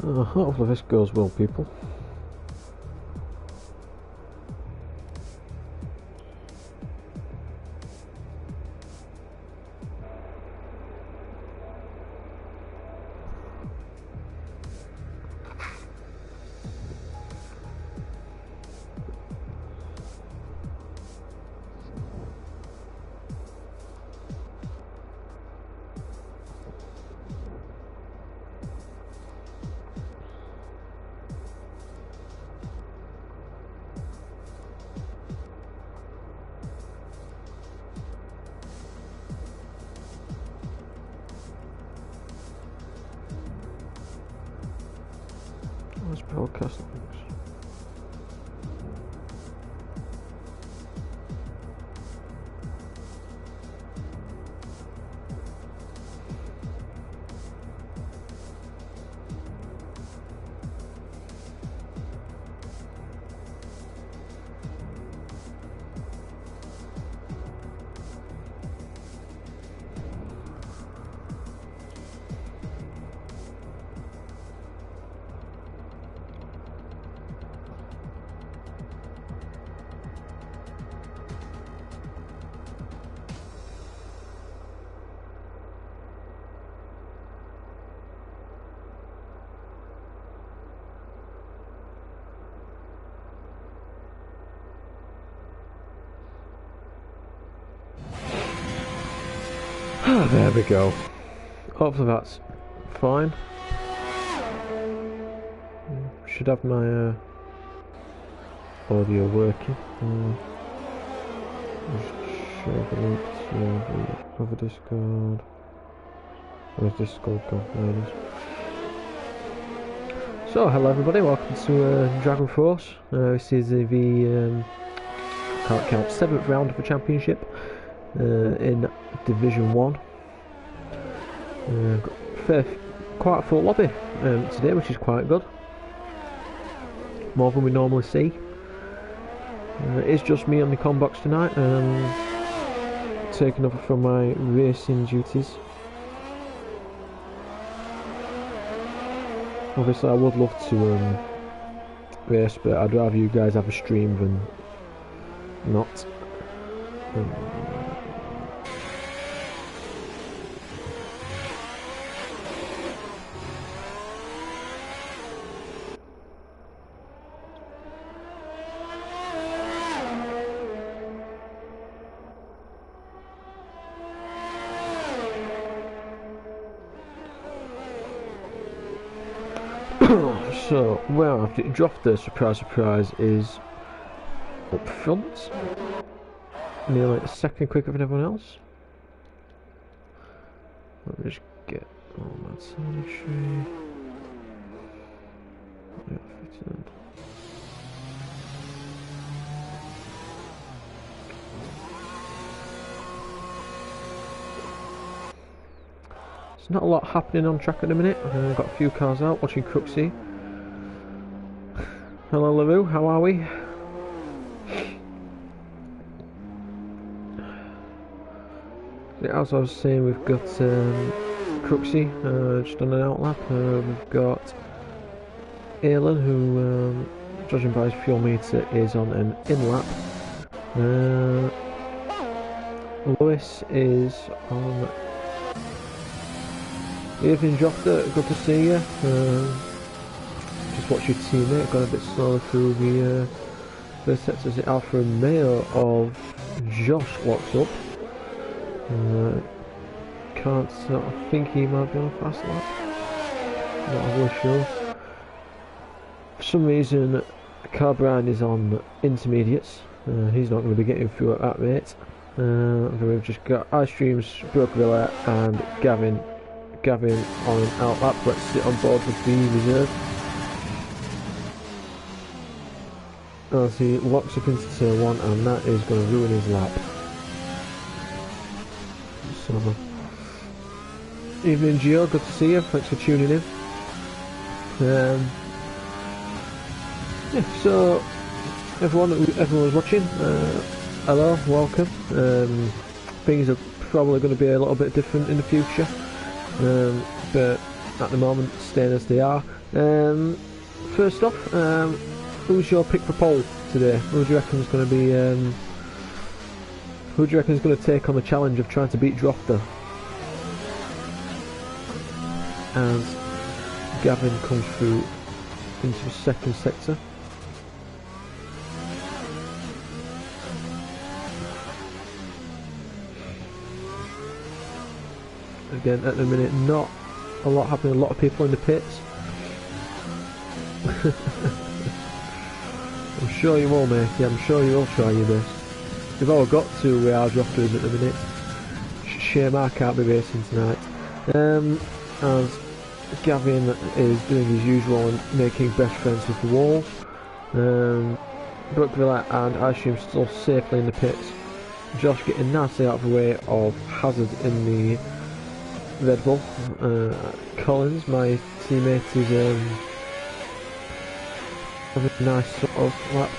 Hopefully this goes well, people. Let's broadcast things. There we go. Hopefully that's fine. Should have my audio working. Just share the link to the other Discord. Where's Discord gone? There it is. So, hello everybody, welcome to Dragon Force. This is the can't count, 7th round of the championship in Division 1. Quite a full lobby today, which is quite good. More than we normally see. It's just me on the combox tonight, taking over from my racing duties. Obviously I would love to race, but I'd rather you guys have a stream than not. So, where I've dropped the surprise is up front, nearly a second quicker than everyone else. Let me just get all my telemetry. There's not a lot happening on track at the minute. I've got a few cars out watching Crooksy. Hello LaRue, how are we? As I was saying, we've got Crooksy just on an outlap. We've got Alan, who, judging by his fuel meter, is on an in-lap. Lewis is on... Evening Jofter, good to see you. Just watch your teammate, going a bit slower through the first sets as the Alpha and Mayo of Josh locks up. Can't sort of think he might be on a fast lap. Not really sure. For some reason, Car Brian is on intermediates. He's not going to be getting through at that rate. We've just got iStreams, Brooklyn and Gavin on an outlap. Let's sit on board with the reserve. As he locks up into turn 1, and that is going to ruin his lap. So, evening Gio, good to see you, thanks for tuning in. Yeah, so everyone was watching, hello, welcome. Things are probably going to be a little bit different in the future, but at the moment staying as they are. First off, who's your pick for pole today? Who do you reckon is going to be? Who do you reckon is going to take on the challenge of trying to beat Drofter? As Gavin comes through into the second sector. Again, at the minute, not a lot happening. A lot of people in the pits. I'm sure you will, mate. Yeah, I'm sure you will try your best. We've all got to where our Drofter is at the minute. Shame I can't be racing tonight. As Gavin is doing his usual and making best friends with the walls. Brookville and I assume still safely in the pits. Josh getting nicely out of the way of Hazard in the Red Bull. Collins, my teammate, is having a nice sort of lap.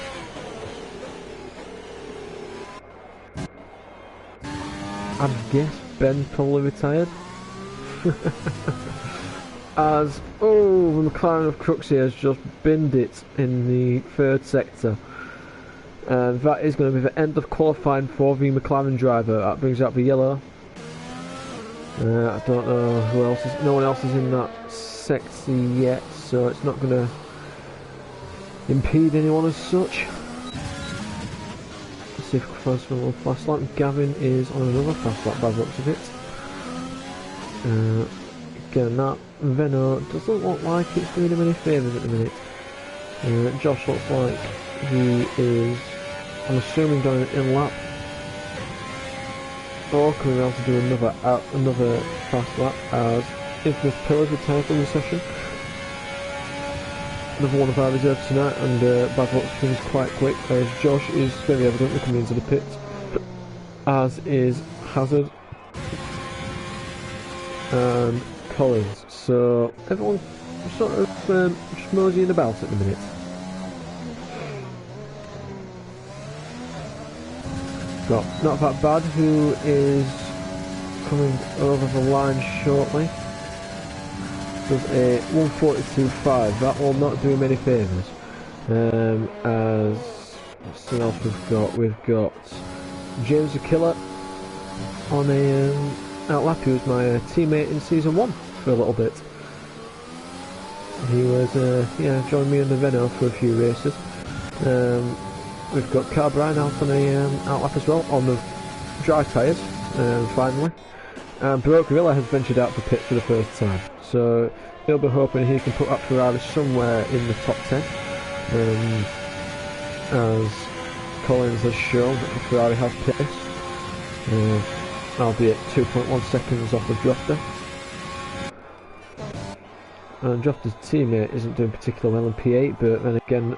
I guess Ben probably retired. As, the McLaren of Cruxy has just binned it in the third sector. And that is going to be the end of qualifying for the McLaren driver. That brings out the yellow. I don't know who else is, no one else is in that sector yet, so it's not going to impede anyone as such. Let's see if we can find some little fast lap. Gavin is on another fast lap by the looks of it. Again, that Venno doesn't look like it's doing him any favours at the minute. Josh looks like he is, I'm assuming, going in lap. Or coming around to do another fast lap as Infamous Pillars retired from the session. Another one of our reserves tonight, and bad luck things quite quick as Josh is very evidently coming into the pits, as is Hazard and Collins. So everyone sort of just moseying about at the minute. Got Not That Bad, who is coming over the line shortly. Does a 142.5. That will not do him any favours. As what else we've got? We've got James the Killer on a outlap, who was my teammate in season 1 for a little bit. He was joined me in the Venno for a few races. We've got Car Brian out on a outlap as well on the dry tyres, finally. And Baroque Gorilla has ventured out for pit for the first time, so he'll be hoping he can put that Ferrari somewhere in the top 10. As Collins has shown that the Ferrari has pace, albeit 2.1 seconds off of Drofter. And Drofter's teammate isn't doing particularly well in P8, but then again,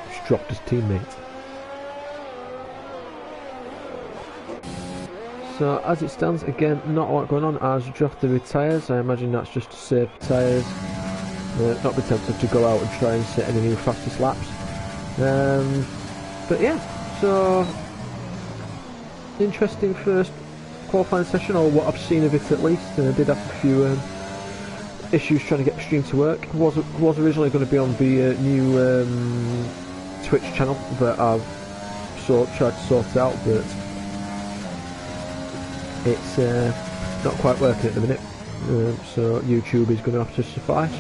it's Drofter's teammate. So as it stands, again, not a lot going on as Drofter retires. I imagine that's just to save tyres, not be tempted to go out and try and set any new fastest laps. But yeah, so interesting first qualifying session, or what I've seen of it at least. I did have a few issues trying to get the stream to work. Was originally going to be on the new Twitch channel that I've tried to sort out, but it's not quite working at the minute, so YouTube is going to have to suffice.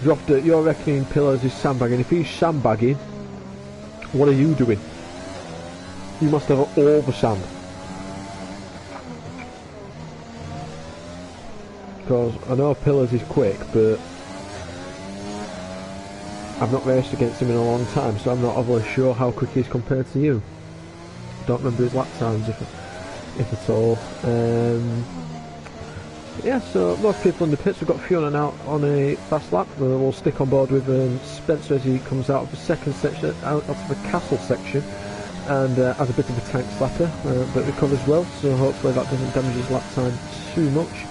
Drofter, you're reckoning Pillars is sandbagging. If he's sandbagging, what are you doing? You must have all the sand. Because I know Pillars is quick, but I've not raced against him in a long time, so I'm not overly sure how quick he is compared to you. Don't remember his lap times if at all. Yeah, so most people in the pits. We've got Fiona now on a fast lap. We'll stick on board with Spencer as he comes out of the second section, out of the castle section, and has a bit of a tank slapper, but recovers well, so hopefully that doesn't damage his lap time too much.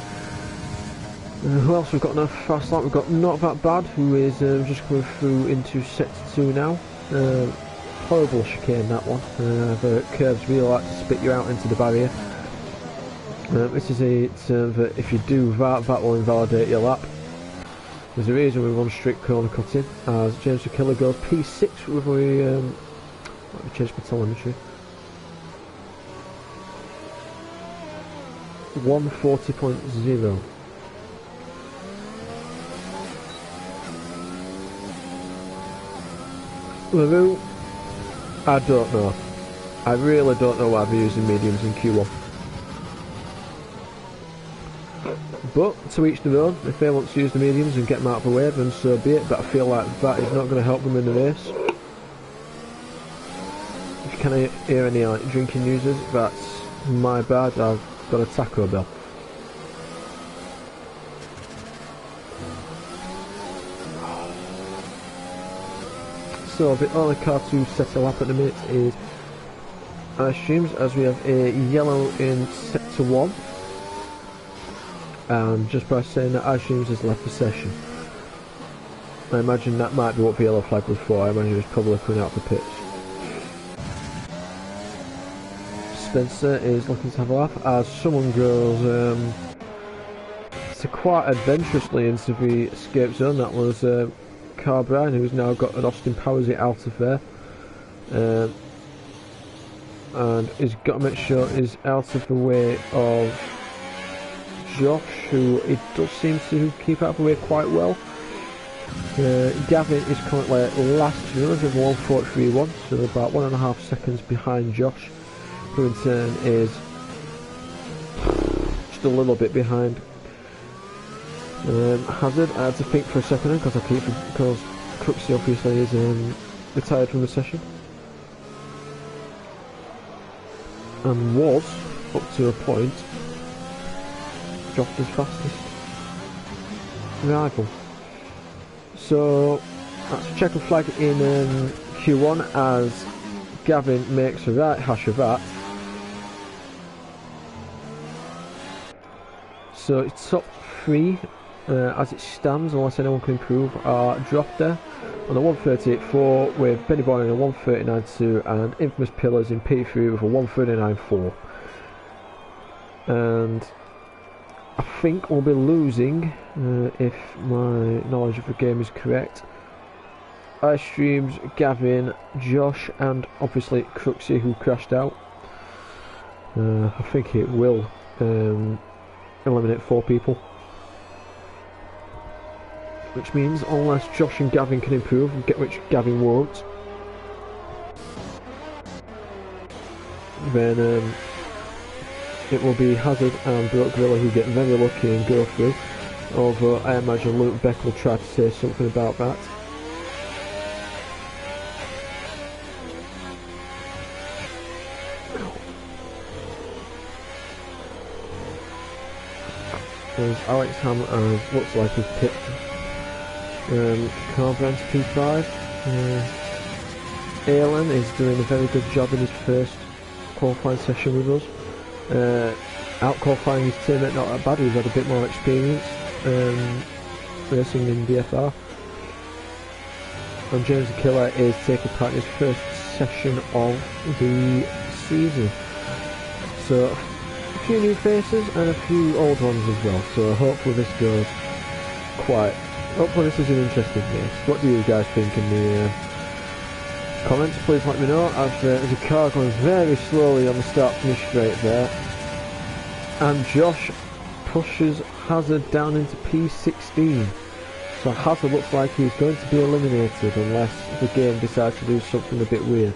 Who else we've got on a fast lap? We've got Not That Bad, who is just coming through into sector 2 now. Horrible chicane, that one. The curves really like to spit you out into the barrier. This is a term that if you do that will invalidate your lap. There's a reason we run strict corner cutting, as James Killer goes P6 with a, let me change my telemetry, 140.0. Larue, I don't know. I really don't know why I've been using mediums in Q1. But to each their own. If they want to use the mediums and get them out of the way, then so be it. But I feel like that is not going to help them in the race. If you can hear any like drinking users, that's my bad. I've got a Taco Bell. So the only car to settle up at the minute is ice streams, as we have a yellow in sector 1. And just by saying that ice streams has left the session, I imagine that might be what the yellow flag was for. I imagine he was probably coming out the pitch. Spencer is looking to have a laugh as someone goes quite adventurously into the escape zone. That was Carl Brown, who's now got an Austin Powers it out of there, and he's got to make sure he's out of the way of Josh, who it does seem to keep out of the way quite well. Gavin is currently last with a 1:43.1, so about 1.5 seconds behind Josh, who in turn is just a little bit behind. Hazard, I had to think for a second because Crooksy obviously is retired from the session and was, up to a point, Josh's fastest rival. So that's a checker flag in Q1 as Gavin makes a right hash of that. So it's top 3 as it stands, unless anyone can improve, are dropped there on a 1:38.4 with Benny Boy in a 1:39.2 and Infamous Pillars in P3 with a 1:39.4. And I think we'll be losing, if my knowledge of the game is correct, ice streams, Gavin, Josh and obviously Crooksy, who crashed out. I think it will eliminate 4 people, which means unless Josh and Gavin can improve, which Gavin won't, then it will be Hazard and Broke Gorilla who get very lucky and go through, although I imagine Luke Beck will try to say something about that. There's Alex Ham looks like he's picked Carbrand's P5. Alan is doing a very good job in his first qualifying session with us. Out qualifying his teammate not that bad, he's had a bit more experience racing in DFR. And James the Killer is taking part in his first session of the season. So a few new faces and a few old ones as well, so hopefully this goes hopefully this is an interesting race. What do you guys think in the comments? Please let me know, as there's a car going very slowly on the start finish straight there, and Josh pushes Hazard down into P16, so Hazard looks like he's going to be eliminated unless the game decides to do something a bit weird.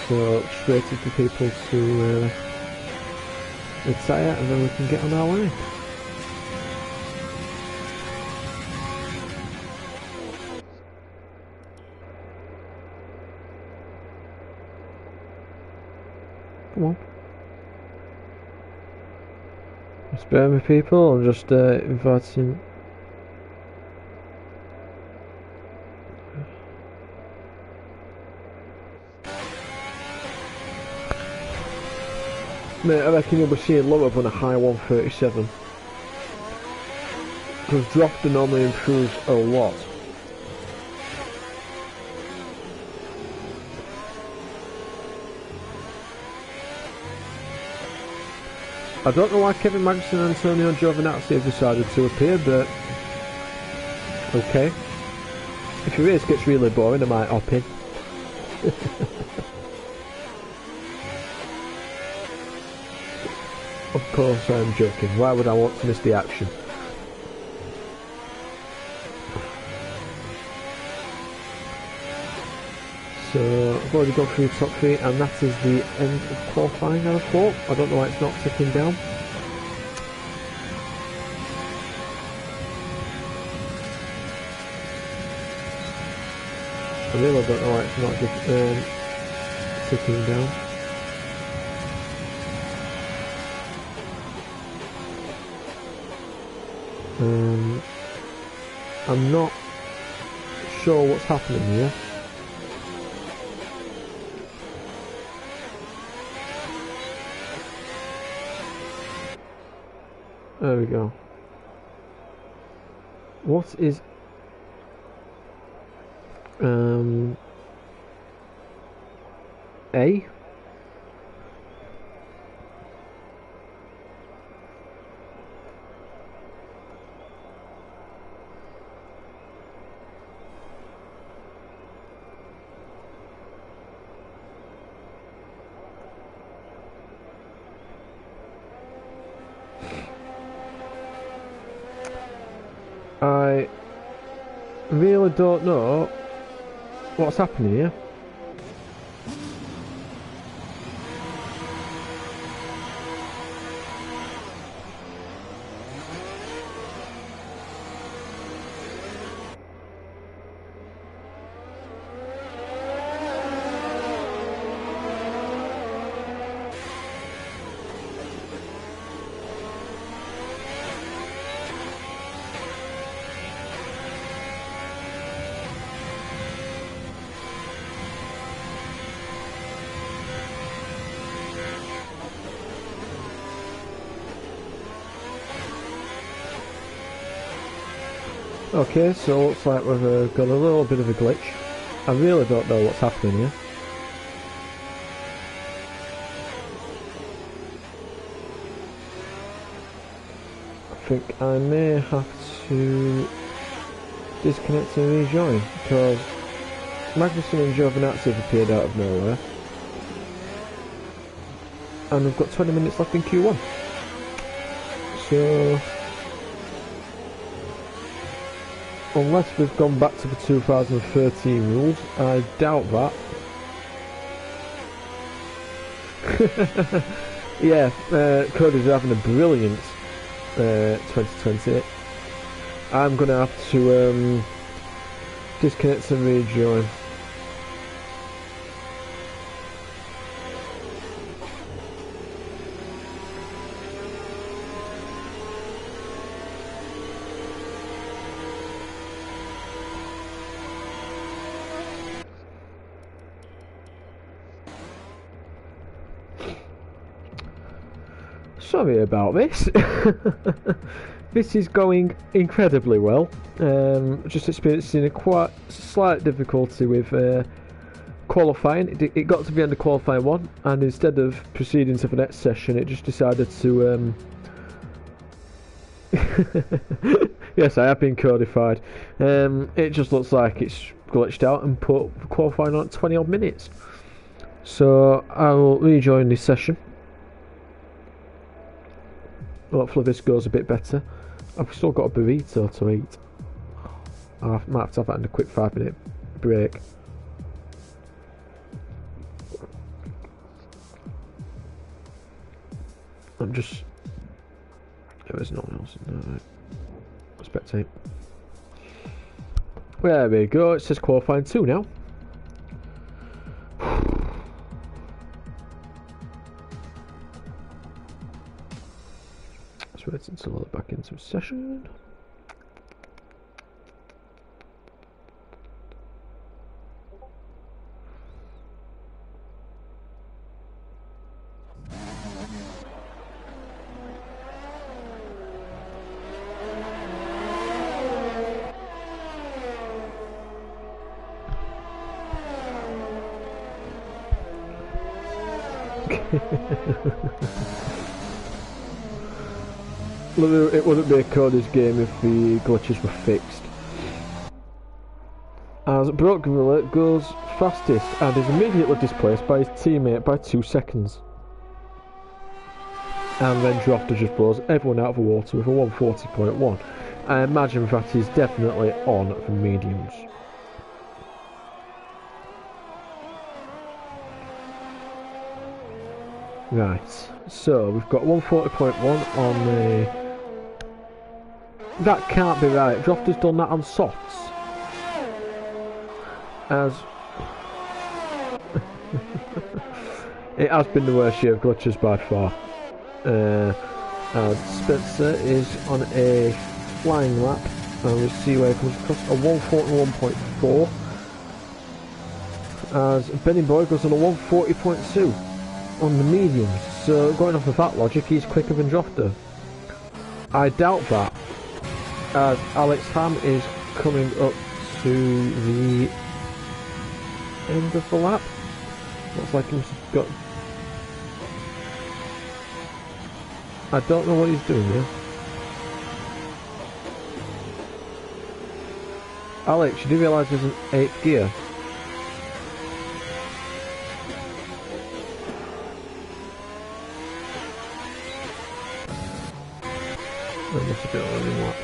So just waiting for people to retire and then we can get on our way. Come on. Spare me people, I'm just inviting. Mate, I reckon you'll be seeing lower than a high 137. Because drafting normally improves a lot. I don't know why Kevin Magnussen and Antonio Giovinazzi have decided to appear, but okay. If the race gets really boring, I might hop in. Of course I'm joking. Why would I want to miss the action? So I've already gone through the top three, and that is the end of qualifying, I thought. I don't know why it's not ticking down. I really don't know why it's not ticking down. I'm not sure what's happening here. There we go. What is A? I really don't know what's happening here. Okay, so looks like we've got a little bit of a glitch. I really don't know what's happening here. I think I may have to disconnect and rejoin, because Magnussen and Giovinazzi have appeared out of nowhere. And we've got 20 minutes left in Q1. So unless we've gone back to the 2013 rules, I doubt that. Yeah, Cody's having a brilliant 2020. I'm going to have to disconnect and rejoin. Sorry about this. This is going incredibly well. Just experiencing a quite slight difficulty with qualifying. It got to the end of qualifying 1, and instead of proceeding to the next session, it just decided to yes, I have been codified. It just looks like it's glitched out and put qualifying on 20 odd minutes. So I will rejoin this session. Hopefully this goes a bit better. I've still got a burrito to eat. I might have to have that in a quick 5-minute break. I'm just... There is no one else in there, right? Spectate. There we go, it says qualifying 2 now. Wait until I load back into a session. It wouldn't be a Cody's game if the glitches were fixed. As Brock Gorilla goes fastest and is immediately displaced by his teammate by 2 seconds. And then Drofter just blows everyone out of the water with a 140.1. I imagine that is definitely on for mediums. Right, so we've got 140.1 on the... That can't be right. Drofter's done that on softs. As... It has been the worst year of glitches by far. Spencer is on a flying lap, and we'll see where he comes across a 141.4, as Benny Boy goes on a 140.2 on the mediums. So going off of that logic, he's quicker than Drofter. I doubt that, as Alex Ham is coming up to the end of the lap. Looks like he's got... I don't know what he's doing here. Alex, you do realise there's an 8th gear? That must have been on a lap.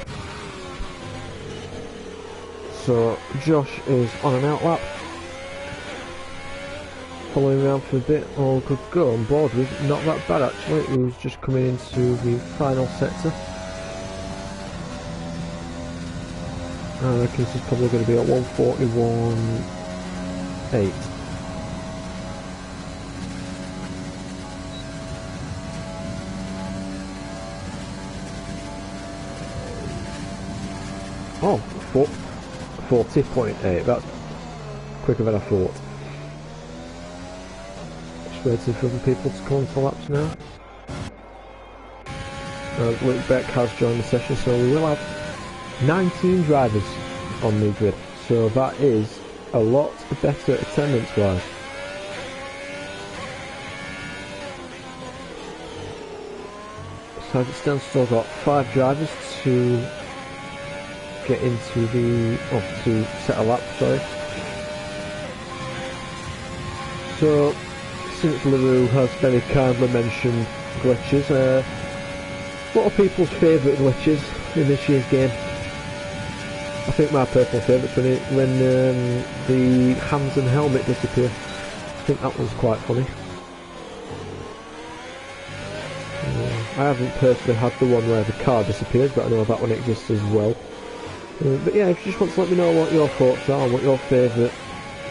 So Josh is on an out lap. Following around for a bit, all good to go on board with. Not that bad actually, he was just coming into the final sector. I reckon this is probably going to be at 141.8. Oh, 40.8, that's quicker than I thought. Waiting for other people to come for laps now. Luke Beck has joined the session, so we will have 19 drivers on the grid. So that is a lot better attendance wise. So as it stands, still got 5 drivers to get into the... to set a lap, sorry. So... since LaRue has very kindly mentioned glitches, what are people's favourite glitches in this year's game? I think my personal favourite's when the hands and helmet disappear. I think that one's quite funny. I haven't personally had the one where the car disappears, but I know that one exists as well. But yeah, if you just want to let me know what your thoughts are, what your favourite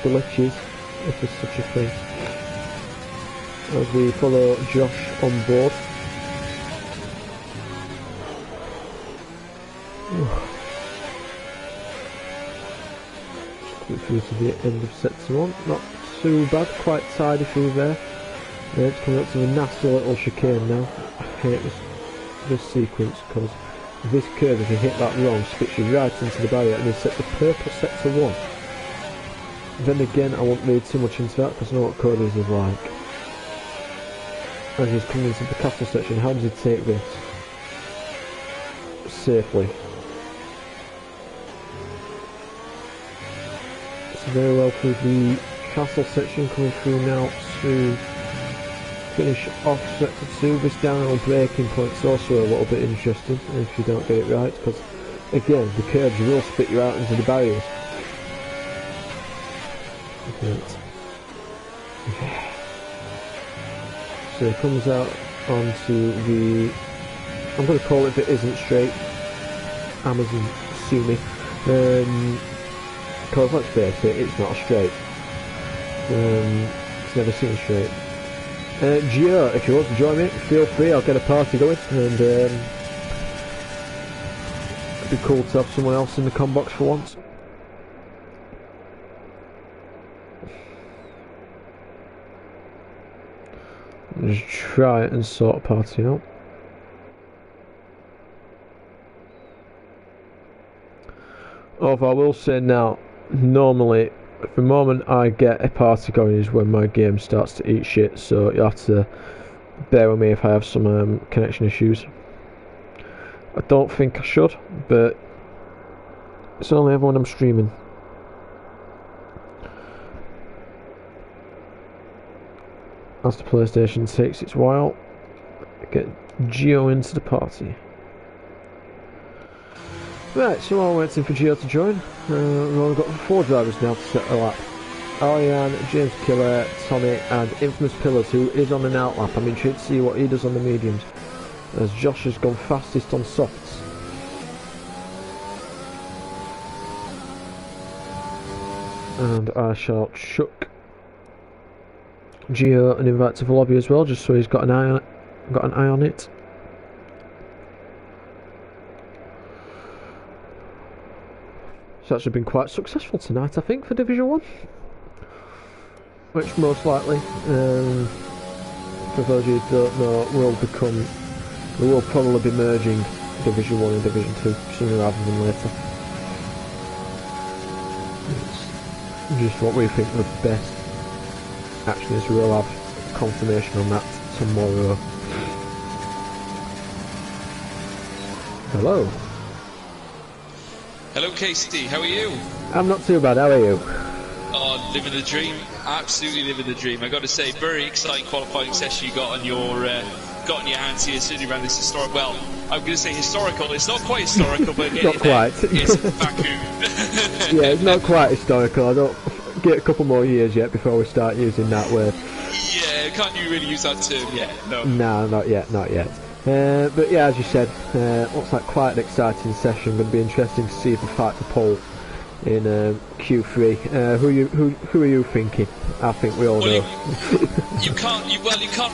glitches, if there's such a thing. As we follow Josh on board. Just through to the end of sector 1. Not too bad, quite tidy through there. It's coming up to a nasty little chicane now. I hate this sequence because this curve, if you hit that wrong, spits you right into the barrier and then sets the purple sector 1. Then again, I won't read too much into that because I know what Cody's is like. As he's coming into the castle section, how does he take this safely? It's very well through the castle section, coming through now to finish off sector 2. This downhill braking point is also a little bit interesting if you don't get it right, because again the curves will spit you out into the barriers. So it comes out onto the... I'm going to call it if it isn't straight. Amazon, sue me. Because let's face it, it's not straight. It's never seen straight. Gio, if you want to join me, feel free, I'll get a party going. And it'd be cool to have someone else in the com box for once. Just try and sort a party out. Although I will say now, normally, the moment I get a party going is when my game starts to eat shit, so you have to bear with me if I have some connection issues. I don't think I should, but it's only ever when I'm streaming. As the PlayStation takes its while, get Geo into the party. Right, so while we're waiting for Geo to join, we've only got 4 drivers now to set the lap. Ariane, James Killer, Tommy and Infamous Pillars, who is on an outlap. I'm intrigued to see what he does on the mediums, as Josh has gone fastest on softs. And I shall chuck Geo an invite to the lobby as well, just so he's got an eye on it. It's actually been quite successful tonight, I think, for Division 1. Which most likely, for those of you who don't know, we will probably be merging Division 1 and Division 2 sooner rather than later. It's just what we think the best action is. We'll have confirmation on that tomorrow. Hello. Hello KC, how are you? I'm not too bad, how are you? Oh, living the dream, absolutely living the dream. I got to say, very exciting qualifying session you got on your hands here, certainly around this historic. Well, I'm going to say historical. It's not quite historical, but not quite. It's Baku. Yeah, it's not quite historical. I don't get a couple more years yet before we start using that word. Yeah, can't you really use that term yet? No. No, not yet. But yeah, as you said, looks like quite an exciting session. Going to be interesting to see if we fight for pole in Q3. Who are you thinking? I think we all know. You can't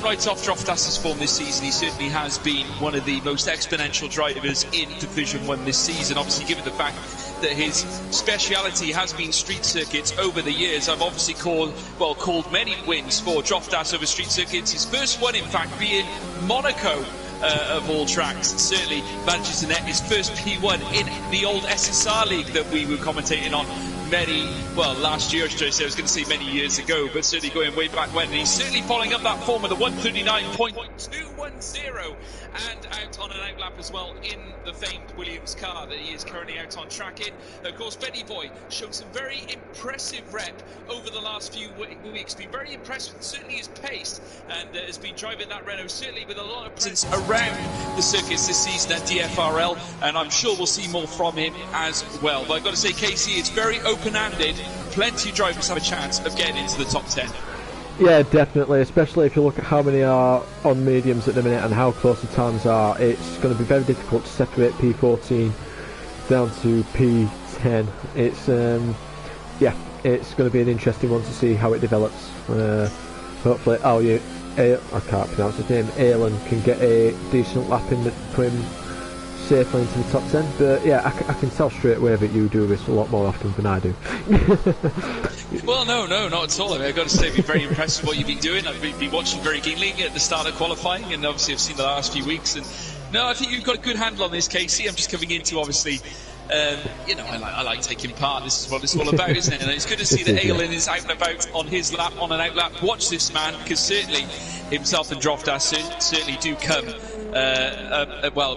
write off Droftas's form this season. He certainly has been one of the most exponential drivers in Division 1 this season. Obviously, given the fact that his speciality has been street circuits over the years, I've obviously called many wins for Droftas over street circuits. His first one, in fact, being Monaco. Of all tracks, certainly manages to net his first P1 in the old SSR league that we were commentating on last year, I was going to say many years ago, but certainly going way back when. And he's certainly following up that form with a 139.210 and out on an outlap as well in the famed Williams car that he is currently out on track in. Of course, Benny Boy showed some very impressive rep over the last few weeks. Been very impressed with certainly his pace, and has been driving that Renault certainly with a lot of presence around the circuits this season at DFRL, and I'm sure we'll see more from him as well. But I've got to say, Casey, it's very open-handed. Plenty of drivers have a chance of getting into the top 10. Yeah, definitely, especially if you look at how many are on mediums at the minute and how close the times are. It's going to be very difficult to separate P14 down to P10. It's it's going to be an interesting one to see how it develops. Hopefully I can't pronounce his name, Alan can get a decent lap in that put him safely into the top 10, but yeah, I can tell straight away that you do this a lot more often than I do. Well, no, not at all. I mean, I've got to say, I've been very impressed with what you've been doing. I've been watching very keenly at the start of qualifying, and obviously I've seen the last few weeks, and no, I think you've got a good handle on this, Casey. I'm just coming into, obviously, I like taking part. This is what it's all about, isn't it? And it's good to see that Aylin is out and about on his lap, on an outlap. Watch this man, because certainly himself and Droftas certainly do come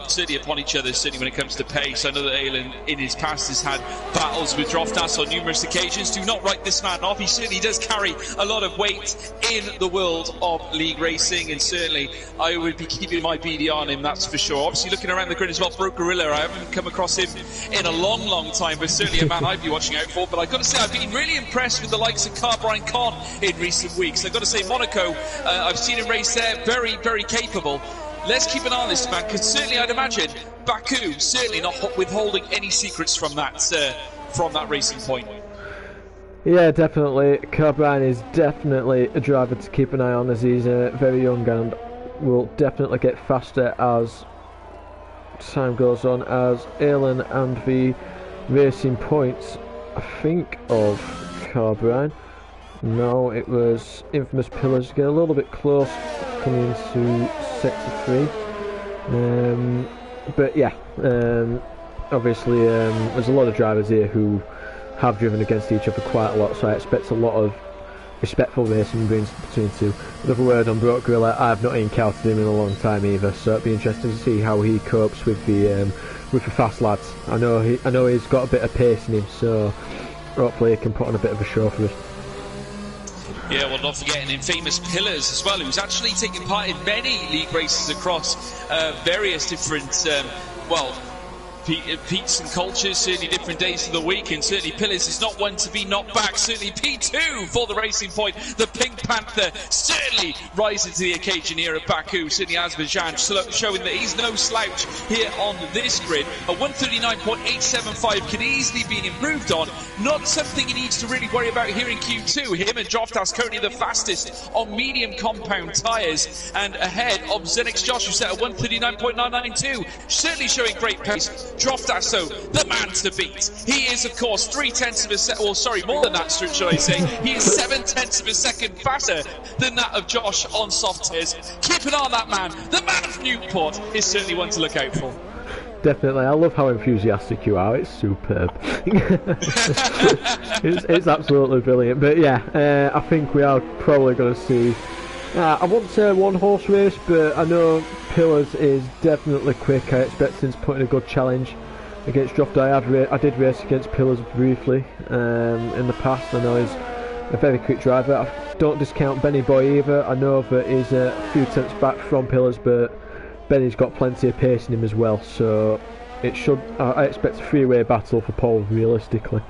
certainly upon each other, certainly when it comes to pace. I know that Aylin in his past has had battles with Droftas on numerous occasions. Do not write this man off. He certainly does carry a lot of weight in the world of league racing, and certainly I would be keeping my BD on him, that's for sure. Obviously looking around the grid as well, Broke Gorilla, I haven't come across him in a long time, but certainly a man I'd be watching out for. But I've got to say, I've been really impressed with the likes of Carbrine Con in recent weeks. I've got to say, Monaco, I've seen him race there, very, very capable. Let's keep an eye on this man, because certainly I'd imagine Baku certainly not withholding any secrets from that racing point. Yeah, definitely. Carbrine is definitely a driver to keep an eye on, as he's very young and will definitely get faster as time goes on, as Aylin and the racing points, I think, of Carbrine. No, it was Infamous Pillars, get a little bit close coming into sector 3. But yeah, obviously there's a lot of drivers here who have driven against each other quite a lot, so I expect a lot of respectful racing between two. Another word on Broke Gorilla, I've not encountered him in a long time either, so it'd be interesting to see how he copes with the fast lads. I know he's got a bit of pace in him, so hopefully he can put on a bit of a show for us. Yeah, well, not forgetting Infamous Pillars as well, who's actually taken part in many league races across various different, peaks and cultures, certainly different days of the week, and certainly Pillars is not one to be knocked back. Certainly P2 for the Racing Point. The Pink Panther certainly rising to the occasion here at Baku. Certainly Azerbaijan showing that he's no slouch here on this grid. A 139.875 could easily be improved on. Not something he needs to really worry about here in Q2. Him and Droftas currently the fastest on medium compound tyres, and ahead of Zenix Josh, who set a 139.992. Certainly showing great pace. Droftas, though, the man to beat. He is, of course, 0.3 of a second, or sorry, more than that, should I say. He is 0.7 of a second faster than that of Josh on soft tyres. Keep an eye on that man. The man of Newport is certainly one to look out for. Definitely, I love how enthusiastic you are. It's superb. it's absolutely brilliant. But yeah, I think we are probably going to see. I won't say one horse race, but I know Pillars is definitely quick. I expect him to put in a good challenge against Droftas. I did race against Pillars briefly in the past. I know he's a very quick driver. I don't discount Benny Boy either. I know that he's a few tenths back from Pillars, but Benny's got plenty of pace in him as well. So it should. I expect a three-way battle for pole realistically.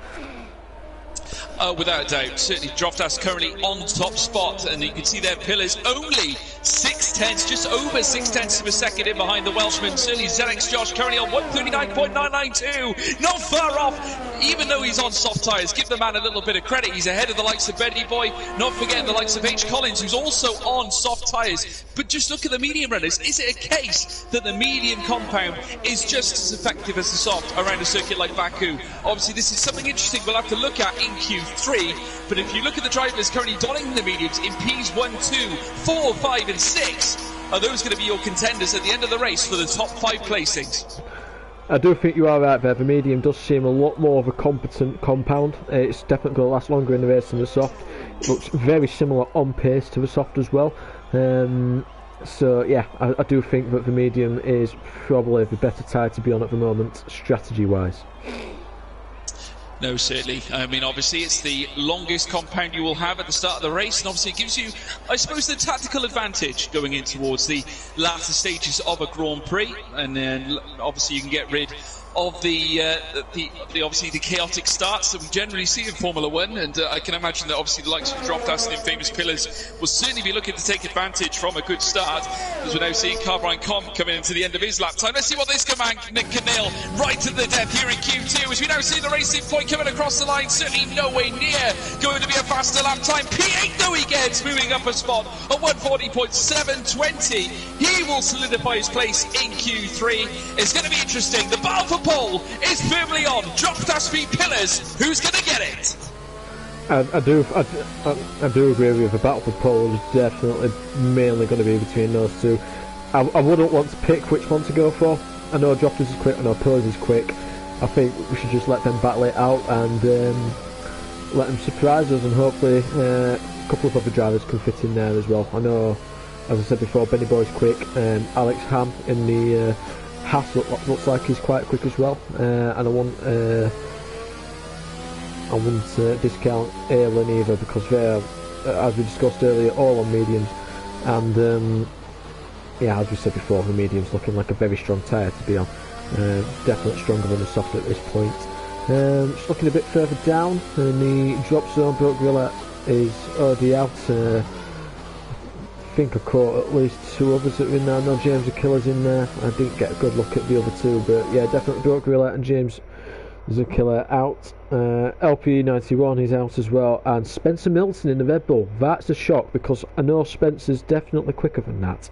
Without a doubt, certainly Droftas currently on top spot, and you can see their Pillars only 0.6, just over 0.6 of a second in behind the Welshman. Certainly Zenix Josh currently on 139.992, not far off, even though he's on soft tyres. Give the man a little bit of credit, he's ahead of the likes of Benny Boy, not forgetting the likes of H. Collins, who's also on soft tyres. But just look at the medium runners. Is it a case that the medium compound is just as effective as the soft around a circuit like Baku? Obviously this is something interesting we'll have to look at in Q3, but if you look at the drivers currently donning the mediums in Ps 1, 2, 4, 5 and 6, are those going to be your contenders at the end of the race for the top 5 placings? I do think you are right there. The medium does seem a lot more of a competent compound. It's definitely going to last longer in the race than the soft. It looks very similar on pace to the soft as well. So yeah, I do think that the medium is probably the better tyre to be on at the moment, strategy wise. No, certainly. I mean, obviously, it's the longest compound you will have at the start of the race, and obviously it gives you, I suppose, the tactical advantage going in towards the latter stages of a Grand Prix, and then obviously you can get rid of the obviously the chaotic starts that we generally see in Formula 1, and I can imagine that obviously the likes of Droftas and Infamous Pillars will certainly be looking to take advantage from a good start, as we're now seeing Carbine Com coming into the end of his lap time. Let's see what this man can nail right to the death here in Q2, as we now see the Racing Point coming across the line, certainly nowhere near going to be a faster lap time. P8 though he gets, moving up a spot at 140.720. He will solidify his place in Q3. It's going to be interesting. The battle for pole is firmly on. Droftas v Pillars. Who's going to get it? I do agree with you. The battle for pole is definitely mainly going to be between those two. I wouldn't want to pick which one to go for. I know Droftas is quick, I know Pillars is quick. I think we should just let them battle it out and let them surprise us, and hopefully a couple of other drivers can fit in there as well. I know, as I said before, Benny Boy's quick. Alex Ham in the Haas looks like he's quite quick as well, and I wouldn't discount Aylin either, because they're, as we discussed earlier, all on mediums, and yeah, as we said before, the medium's looking like a very strong tyre to be on. Definitely stronger than the soft at this point. Just looking a bit further down in the drop zone, Broke Gorilla is already out. I think I caught at least two others that are in there. I know James Zakilla's in there. I didn't get a good look at the other two, but yeah, definitely Broke Gorilla and James Zakilla out. LP91 is out as well, and Spencer Milton in the Red Bull. That's a shock, because I know Spencer's definitely quicker than that.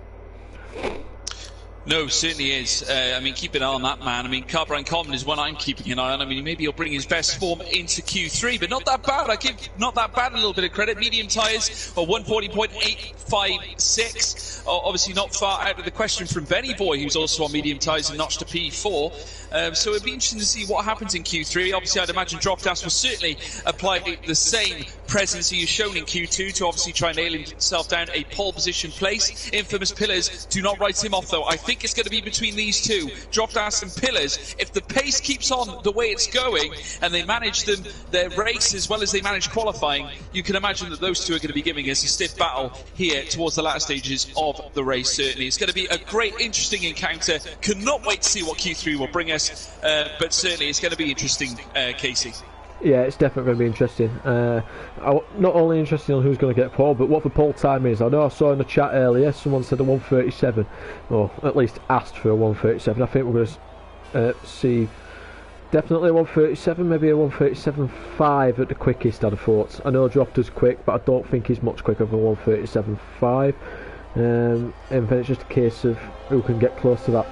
No, certainly is. I mean, keep an eye on that man. I mean, Carbine Common is one I'm keeping an eye on. I mean, maybe he'll bring his best form into Q3, but not that bad. I give not that bad a little bit of credit. Medium tyres are 140.856. Obviously not far out of the question from Benny Boy, who's also on medium tyres and notched to P4. So it'd be interesting to see what happens in Q3. Obviously, I'd imagine Droftas will certainly apply the same presence he has shown in Q2 to obviously try and nail himself down a pole position place. Infamous Pillars do not write him off though. I think it's going to be between these two, Dropdas and Pillars. If the pace keeps on the way it's going and they manage their race as well as they manage qualifying, you can imagine that those two are going to be giving us a stiff battle here towards the latter stages of the race. Certainly it's going to be a great interesting encounter. Cannot wait to see what Q3 will bring us, but certainly it's going to be interesting, Casey. Yeah, it's definitely going to be interesting. Not only interesting on who's going to get pole, but what the pole time is. I know I saw in the chat earlier someone said a 1:37, or at least asked for a 1:37. I think we're going to see definitely a 1:37, maybe a 1:37.5 at the quickest, I'd have thought. I know Dropter's quick, but I don't think he's much quicker than 1:37.5. And then it's just a case of who can get close to that.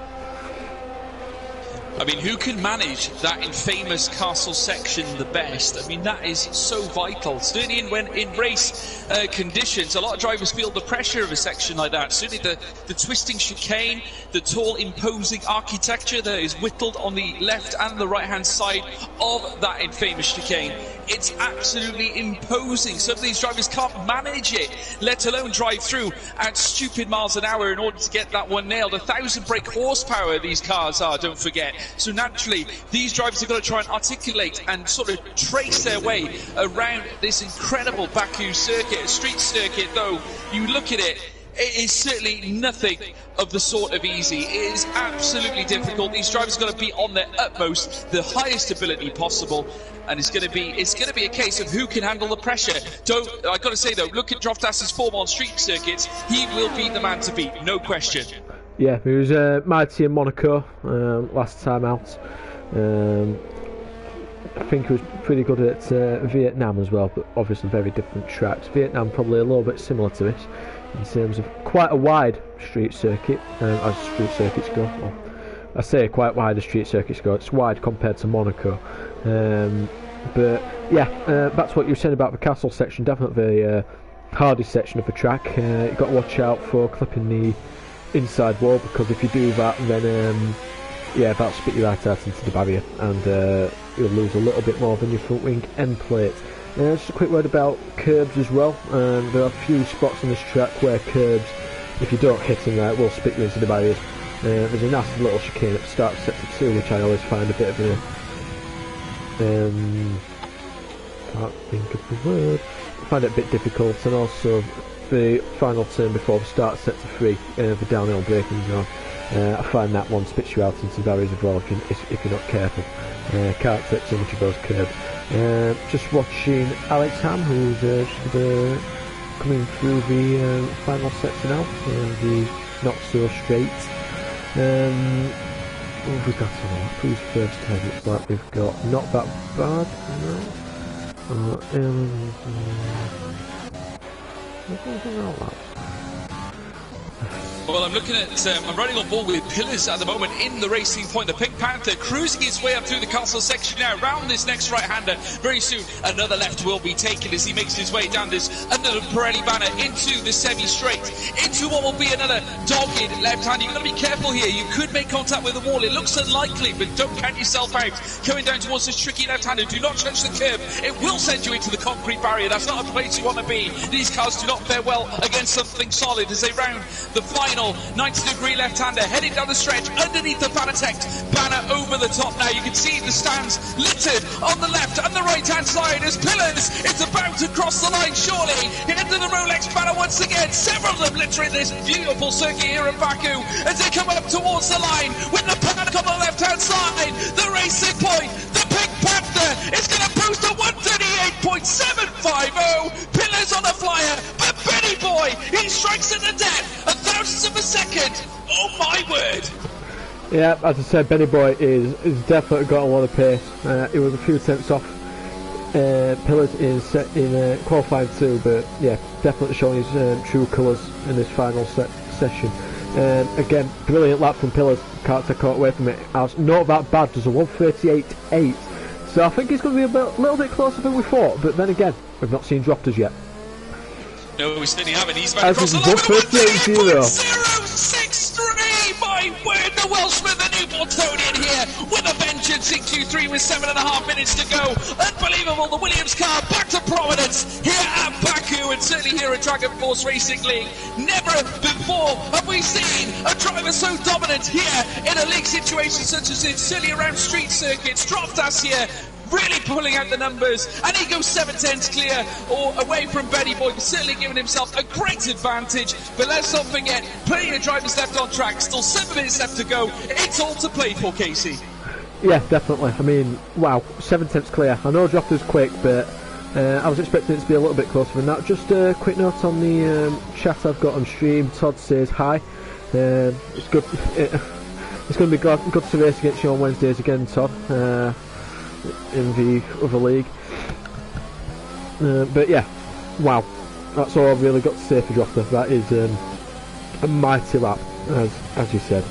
I mean, who can manage that infamous castle section the best? I mean, that is so vital. Certainly in race conditions, a lot of drivers feel the pressure of a section like that. Certainly the twisting chicane, the tall, imposing architecture that is whittled on the left and the right-hand side of that infamous chicane. It's absolutely imposing. Some of these drivers can't manage it, let alone drive through at stupid miles an hour in order to get that one nailed. 1,000 brake horsepower these cars are, don't forget. So naturally, these drivers have got to try and articulate and sort of trace their way around this incredible Baku circuit. A street circuit, though, you look at it, it is certainly nothing of the sort of easy. It is absolutely difficult. These drivers have got to be on their utmost, the highest ability possible, and it's going to be a case of who can handle the pressure. I got to say though, look at Dropdas's form on street circuits. He will be the man to beat, no question. Yeah, he was mighty in Monaco last time out. I think he was pretty good at Vietnam as well, but obviously very different tracks. Vietnam probably a little bit similar to this in terms of quite a wide street circuit, as street circuits go. Well, I say quite wide as street circuits go. It's wide compared to Monaco. But yeah, that's what you were saying about the castle section. Definitely the hardest section of the track. You've got to watch out for clipping the inside wall, because if you do that, then yeah, that'll spit you right out into the barrier, and you'll lose a little bit more than your front wing end plate. Just a quick word about curbs as well. There are a few spots on this track where curbs, if you don't hit them right, will spit you into the barriers. There's a nasty little chicane at the start of sector 2, which I always find a bit of a can't think of the word. I find it a bit difficult, and also the final turn before the start of sector 3, the downhill braking zone. I find that one spits you out into barriers of well if you're not careful. Can't take too much of those curbs. Just watching Alex Ham, who's just coming through the final sector now, the not so straight. What have we got on our who's first head? Looks like we've got not that bad. No. Well, I'm looking at, I'm riding on board with Pillars at the moment in the racing point. The Pink Panther cruising his way up through the castle section now, round this next right-hander. Very soon, another left will be taken as he makes his way down this under the Pirelli banner into the semi-straight, into what will be another dogged left-hander. You've got to be careful here. You could make contact with the wall. It looks unlikely, but don't count yourself out. Coming down towards this tricky left-hander, do not touch the curb. It will send you into the concrete barrier. That's not a place you want to be. These cars do not fare well against something solid as they round the final 90-degree left-hander, heading down the stretch underneath the Fanatec banner over the top now. You can see the stands littered on the left and the right-hand side as Pillars is about to cross the line, surely. Into the Rolex banner once again. Several of them littering this beautiful circuit here at Baku as they come up towards the line with the Panic on the left-hand side. The racing point, the Pink Panther is going to boost to 138.750. Pillars on a flyer, but Benny Boy, he strikes at the death. A thousandth of a second. Oh my word. Yeah, as I said, Benny Boy is definitely got a lot of pace. He was a few tenths off Pillars in qualifying too, but yeah, definitely showing his true colours in this final session. Again, brilliant lap from Pillars. Can't take away from it. Not that bad. Does a 1:38.8. So I think it's going to be a little bit closer than we thought. But then again, we've not seen Dropters yet. No, we certainly haven't. He's about to cross the line with 1:38.063. my word, the Welshman, the new Bostonian here with a vengeance in Q3 with 7.5 minutes to go. Unbelievable, the Williams car back to prominence here at Baku, and certainly here at Dragon Force Racing League. Never before have we seen a driver so dominant here in a league situation such as this, certainly around street circuits. Droftas here really pulling out the numbers, and he goes 7/10 clear or away from Benny Boy, certainly giving himself a great advantage. But let's not forget, plenty of drivers left on track, still 7 minutes left to go. It's all to play for, Casey. Yeah, definitely. I mean, wow, 7/10 clear. I know Drofta's quick, but I was expecting it to be a little bit closer than that. Just a quick note on the chat I've got on stream. Todd says hi. It's good. It's going to be good to race against you on Wednesdays again, Todd. In the other league, but yeah, wow, that's all I've really got to say for Drofta. That is a mighty lap, as you said.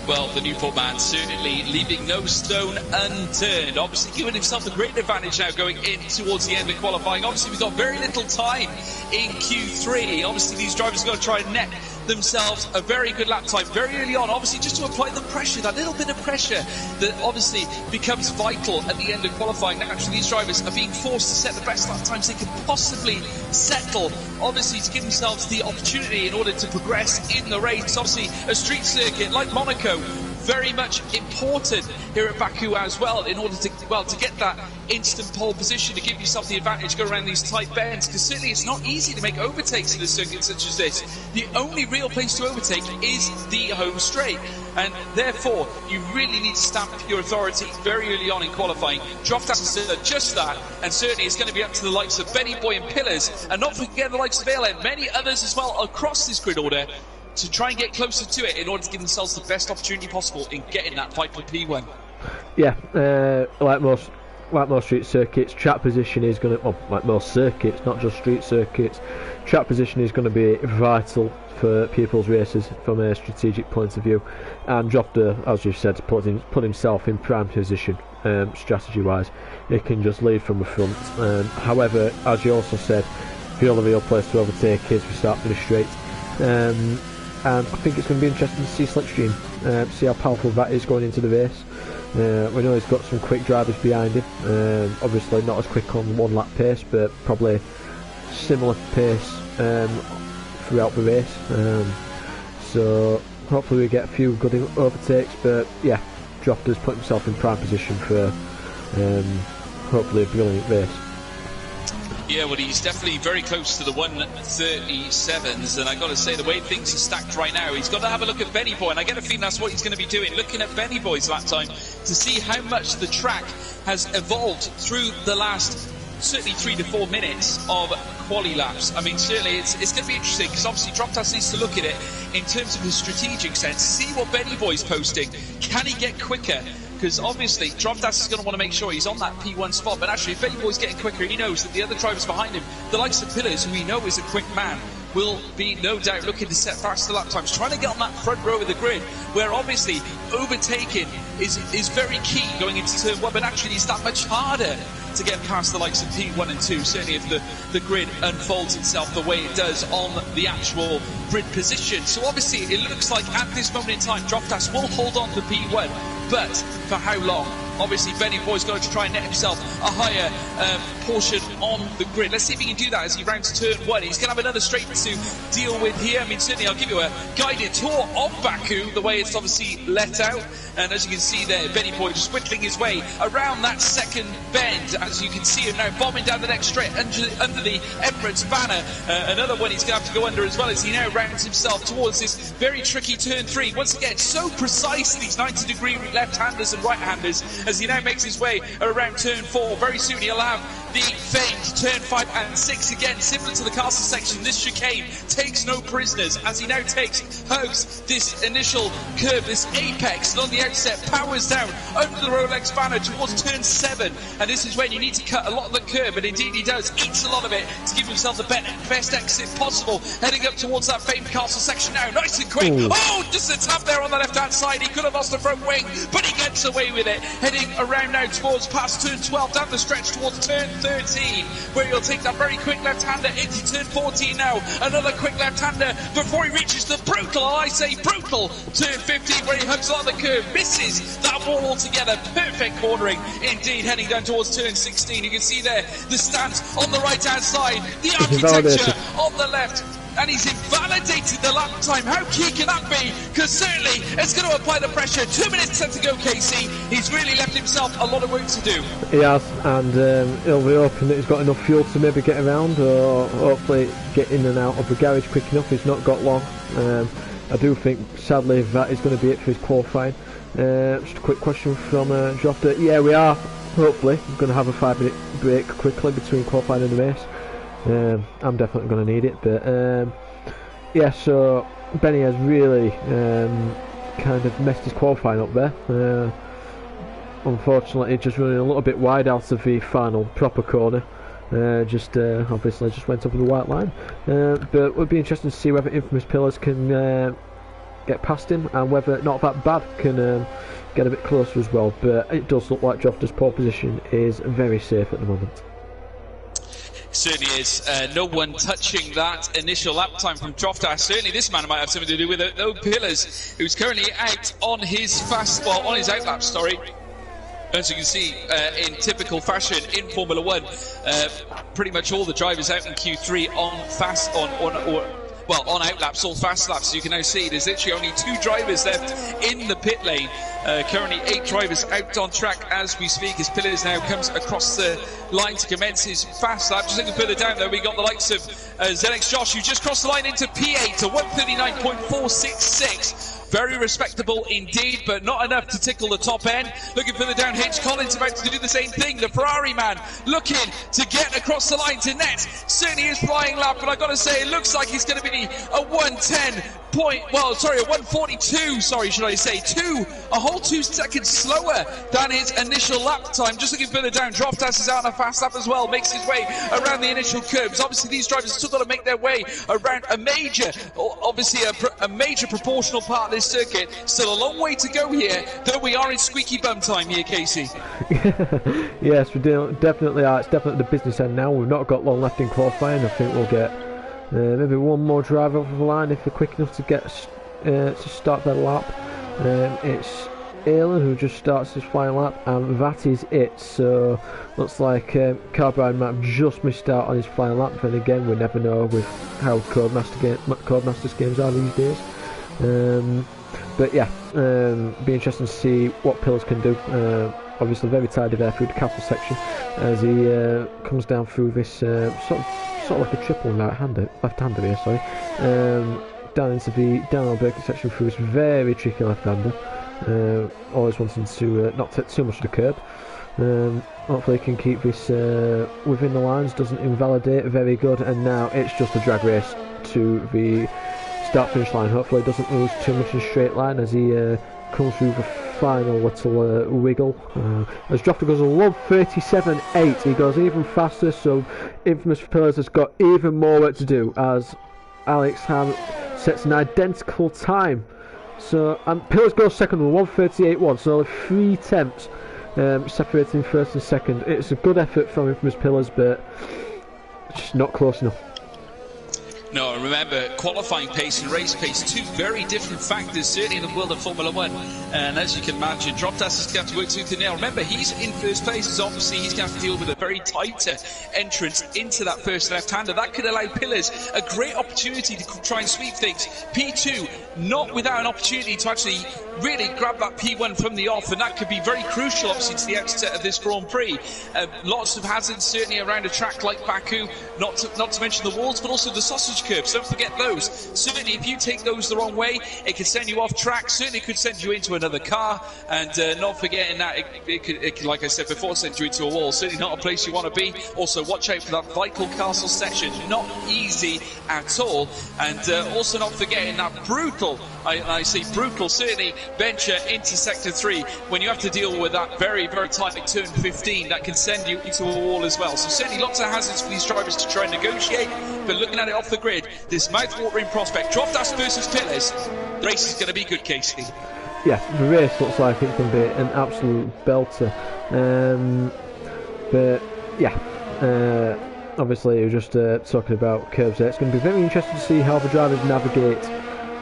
Well, the Newport man certainly leaving no stone unturned. Obviously giving himself a great advantage now going in towards the end of qualifying. Obviously we've got very little time in Q3. Obviously these drivers are going to try and net themselves a very good lap time very early on, obviously just to apply the pressure, that little bit of pressure that obviously becomes vital at the end of qualifying. Naturally these drivers are being forced to set the best lap times they can possibly settle, obviously to give themselves the opportunity in order to progress in the race. Obviously a street circuit like Monaco, very much important here at Baku as well, in order to, well, to get that instant pole position, to give yourself the advantage, go around these tight bends, because certainly it's not easy to make overtakes in a circuit such as this. The only real place to overtake is the home straight, and therefore you really need to stamp your authority very early on in qualifying. Droftas has done just that, and certainly it's going to be up to the likes of Benny Boy and Pillars, and not forget the likes of Ale and many others as well across this grid order, to try and get closer to it in order to give themselves the best opportunity possible in getting that vital P1. Yeah, like most street circuits, track position is going to, well, like most circuits, not just street circuits, track position is going to be vital for people's races from a strategic point of view. And Drofta, as you said, put himself in prime position strategy-wise. He can just lead from the front. However, as you also said, the only real place to overtake is we start finish straight. And I think it's going to be interesting to see Slipstream, see how powerful that is going into the race. We know he's got some quick drivers behind him, obviously not as quick on one lap pace, but probably similar pace throughout the race. So hopefully we get a few good overtakes, but yeah, Drofta's put himself in prime position for hopefully a brilliant race. Yeah, well, he's definitely very close to the 1:37s, and I got to say, the way things are stacked right now, he's got to have a look at Benny Boy, and I get a feeling that's what he's going to be doing, looking at Benny Boy's lap time to see how much the track has evolved through the last certainly 3 to 4 minutes of quali laps. I mean, certainly it's going to be interesting, because obviously Droftas needs to look at it in terms of his strategic sense, see what Benny Boy's posting. Can he get quicker? Because obviously Droftas is going to want to make sure he's on that P1 spot, but actually if Benny Boy's getting quicker, he knows that the other drivers behind him, the likes of Pillars, who he knows is a quick man, will be no doubt looking to set faster lap times, trying to get on that front row of the grid, where obviously overtaking is very key going into turn 1, but actually it's that much harder to get past the likes of P1 and 2, certainly if the grid unfolds itself the way it does on the actual grid position. So obviously it looks like at this moment in time Droftas will hold on to P1, but for how long? Obviously Benny Boy's going to try and net himself a higher portion on the grid. Let's see if he can do that as he rounds turn 1. He's going to have another straight to deal with here. I mean, certainly I'll give you a guided tour of Baku, the way it's obviously let out. And as you can see there, Benny Boy just whittling his way around that second bend. As you can see him now bombing down the next straight under the Emirates banner. Another one he's going to have to go under as well, as he now rounds himself towards this very tricky turn 3. Once again, so precise, these 90-degree left-handers and right-handers, as he now makes his way around turn 4. Very soon he'll have the famed turn 5 and 6 again, similar to the castle section. This chicane takes no prisoners, as he now hugs this initial curve, this apex, and on the outset powers down under the Rolex banner towards turn 7, and this is when you need to cut a lot of the curve, and indeed he does, eats a lot of it to give himself the best exit possible, heading up towards that famed castle section now, nice and quick. Oh, just a tap there on the left hand side. He could have lost the front wing, but he gets away with it, heading heading around now towards past turn 12, down the stretch towards turn 13, where he'll take that very quick left-hander into turn 14 now. Another quick left-hander before he reaches the brutal, I say brutal, turn 15, where he hugs on the curve, misses that wall altogether. Perfect cornering indeed, heading down towards turn 16. You can see there the stance on the right-hand side, the architecture on the left. And he's invalidated the lap time. How key can that be? Because certainly it's going to apply the pressure. 2 minutes left to go, Casey. He's really left himself a lot of work to do. He has, and he'll be hoping that he's got enough fuel to maybe get around, or hopefully get in and out of the garage quick enough. He's not got long. I do think, sadly, that is going to be it for his qualifying. Just a quick question from Jofta. Yeah, we are, hopefully, going to have a 5-minute break quickly between qualifying and the race. I'm definitely going to need it, but yeah, so Benny has really kind of messed his qualifying up there. Unfortunately, just running a little bit wide out of the final proper corner. Obviously just went over the white line, but it would be interesting to see whether Infamous Pillars can get past him, and whether Not That Bad can get a bit closer as well. But it does look like Jofta's pole position is very safe at the moment. Certainly is. No one touching that initial lap time from Jofta. Certainly this man might have something to do with it, though. Pillars, who's currently out on his on his outlap, sorry. As you can see, in typical fashion in Formula 1, pretty much all the drivers out in Q3 on outlaps, all fast laps. You can now see there's literally only 2 drivers left in the pit lane. Currently 8 drivers out on track as we speak, as Pillars now comes across the line to commence his fast lap. Just looking further down there, we got the likes of Zenix Josh, who just crossed the line into P8 to 139.466. Very respectable indeed, but not enough to tickle the top end. Looking further down, H. Collins about to do the same thing. The Ferrari man looking to get across the line to net. Certainly is flying lap, but I've got to say, it looks like he's going to be a 142, should I say. A whole 2 seconds slower than his initial lap time. Just looking further down, Droftas is out on a fast lap as well, makes his way around the initial curbs. Obviously, these drivers have still got to make their way around a major proportional part of this circuit. Still a long way to go here, though we are in squeaky bum time here, Casey. Yes, we definitely are. It's definitely the business end now. We've not got long left in qualifying. I think we'll get maybe one more driver over the line if they're quick enough to get to start their lap. It's Alan who just starts his final lap, and that is it. So looks like Carbine might have just missed out on his final lap. Then again, we never know with how Codemasters games are these days. But yeah, be interesting to see what Pillars can do. Obviously very tidy there through the castle section as he comes down through this sort of like a triple left-hander here, sorry. Down into the down braking section through this very tricky left-hander. Always wanting to not take too much of the curb. Hopefully he can keep this within the lines, doesn't invalidate. Very good. And now it's just a drag race to the start finish line. Hopefully he doesn't lose too much in straight line as he comes through the final little wiggle. As Jofta goes a 1:37.8, he goes even faster, so Infamous Pillars has got even more work to do as Alex Ham sets an identical time. So Pillars goes second with 1:38.1, so only 3 tenths separating first and second. It's a good effort from Infamous Pillars, but just not close enough. No, remember, qualifying pace and race pace, 2 very different factors, certainly in the world of Formula 1. And as you can imagine, Droftas is going to have to work tooth and nail. Remember, he's in first place, so obviously he's going to have to deal with a very tighter entrance into that first left-hander. That could allow Pillars a great opportunity to try and sweep things. P2, not without an opportunity to actually really grab that P1 from the off, and that could be very crucial, obviously, to the outset of this Grand Prix. Lots of hazards, certainly around a track like Baku, not to mention the walls, but also the sausage curbs. Don't forget those. Certainly, if you take those the wrong way, it could send you off track. Certainly, could send you into another car, and not forgetting that it could, like I said before, send you into a wall. Certainly not a place you want to be. Also, watch out for that vital castle section. Not easy at all. And also not forgetting that brutal, I say brutal, certainly venture into sector 3 when you have to deal with that very, very tight turn 15 that can send you into a wall as well. So certainly lots of hazards for these drivers to try and negotiate, but looking at it off the grid, this mouth-watering prospect, Droftas versus Pillars, the race is going to be good, Casey. yeah, the race looks like it's going to be an absolute belter. But yeah, obviously we're just talking about curves there. It's going to be very interesting to see how the drivers navigate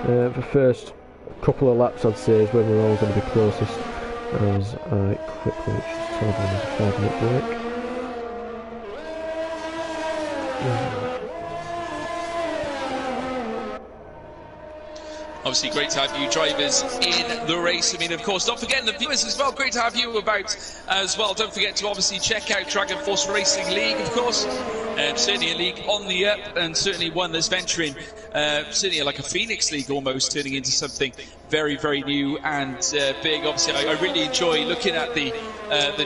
the first couple of laps, I'd say, is when we're all going to be closest. As I quickly just told them there's a 5-minute break. Obviously, great to have you drivers in the race. I mean, of course, don't forget the viewers as well. Great to have you about as well. Don't forget to obviously check out Dragon Force Racing League, of course. Certainly a league on the up, and certainly one that's venturing, certainly like a Phoenix League almost, turning into something very, very new and big. Obviously, I really enjoy looking at the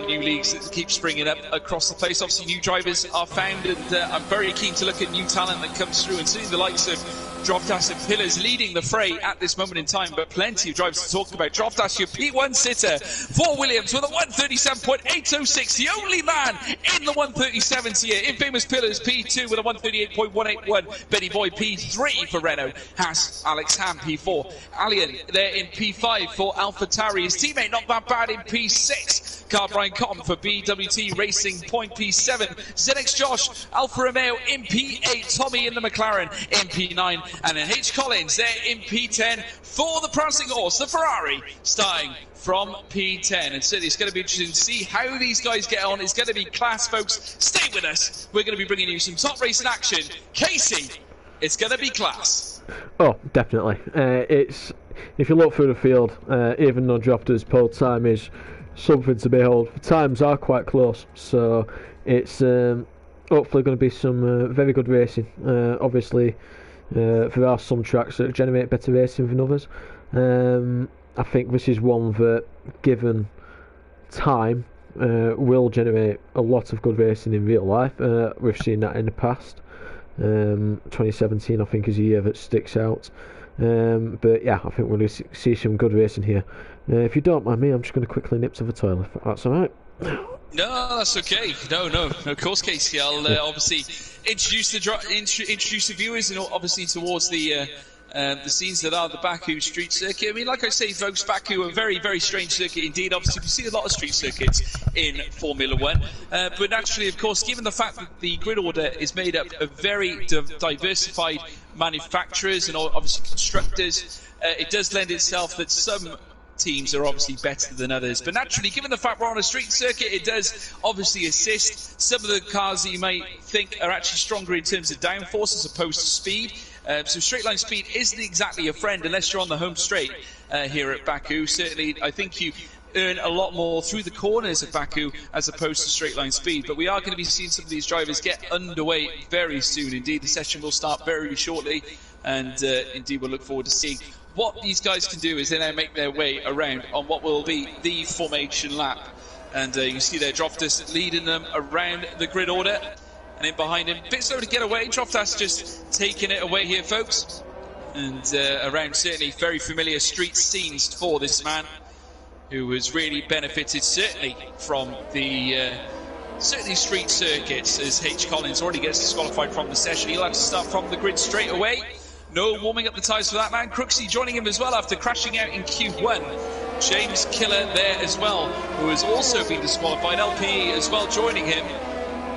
new leagues that keep springing up across the place. Obviously, new drivers are found, and I'm very keen to look at new talent that comes through, and seeing the likes of Droftas and Pillars leading the fray at this moment in time, but plenty of drivers to talk about. Droftas, your P1 sitter for Williams with a 137.806, the only man in the 137s here. Infamous Pillars P2 with a 138.181. Benny Boy P3 for Renault. Haas, Alex Ham P4. Alien there in P5 for AlphaTauri. His teammate not that bad in P6. Car Brian Cotton for BWT Racing Point P7. ZX Josh, Alfa Romeo in P8. Tommy in the McLaren in P9. And then H. Collins there in P10 for the Prancing Horse, the Ferrari, starting from P10. And certainly it's going to be interesting to see how these guys get on. It's going to be class, folks. Stay with us. We're going to be bringing you some top racing action. Casey, it's going to be class. Oh, definitely. It's if you look through the field, even though Drofta's pole time is something to behold, the times are quite close. So it's hopefully going to be some very good racing. Obviously, there are some tracks that generate better racing than others. I think this is one that, given time, will generate a lot of good racing in real life. We've seen that in the past. 2017, I think, is a year that sticks out. But yeah, I think we're going to see some good racing here. If you don't mind me, I'm just going to quickly nip to the toilet, if that's alright. No, that's okay. No, of course, Casey. I'll obviously introduce the viewers, and obviously towards the scenes that are the Baku street circuit. I mean, like I say, folks, Baku, a very, very strange circuit indeed. Obviously, we see a lot of street circuits in Formula One, but naturally, of course, given the fact that the grid order is made up of very diversified manufacturers and obviously constructors, it does lend itself that some teams are obviously better than others, but naturally, given the fact we're on a street circuit, it does obviously assist. Some of the cars that you might think are actually stronger in terms of downforce as opposed to speed. So straight line speed isn't exactly a friend unless you're on the home straight here at Baku. Certainly, I think you earn a lot more through the corners at Baku as opposed to straight line speed. But we are going to be seeing some of these drivers get underway very soon. Indeed, the session will start very shortly, and indeed we'll look forward to seeing what these guys can do as they now make their way around on what will be the formation lap. And you see there Droftas leading them around the grid order, and in behind him, a bit slow to get away. Droftas just taking it away here, folks, and around certainly very familiar street scenes for this man, who has really benefited certainly from the certainly street circuits, as H. Collins already gets disqualified from the session. He'll have to start from the grid straight away. No warming up the tyres for that man. Crooksy joining him as well after crashing out in Q1. James Killer there as well, who has also been disqualified. LPE as well joining him.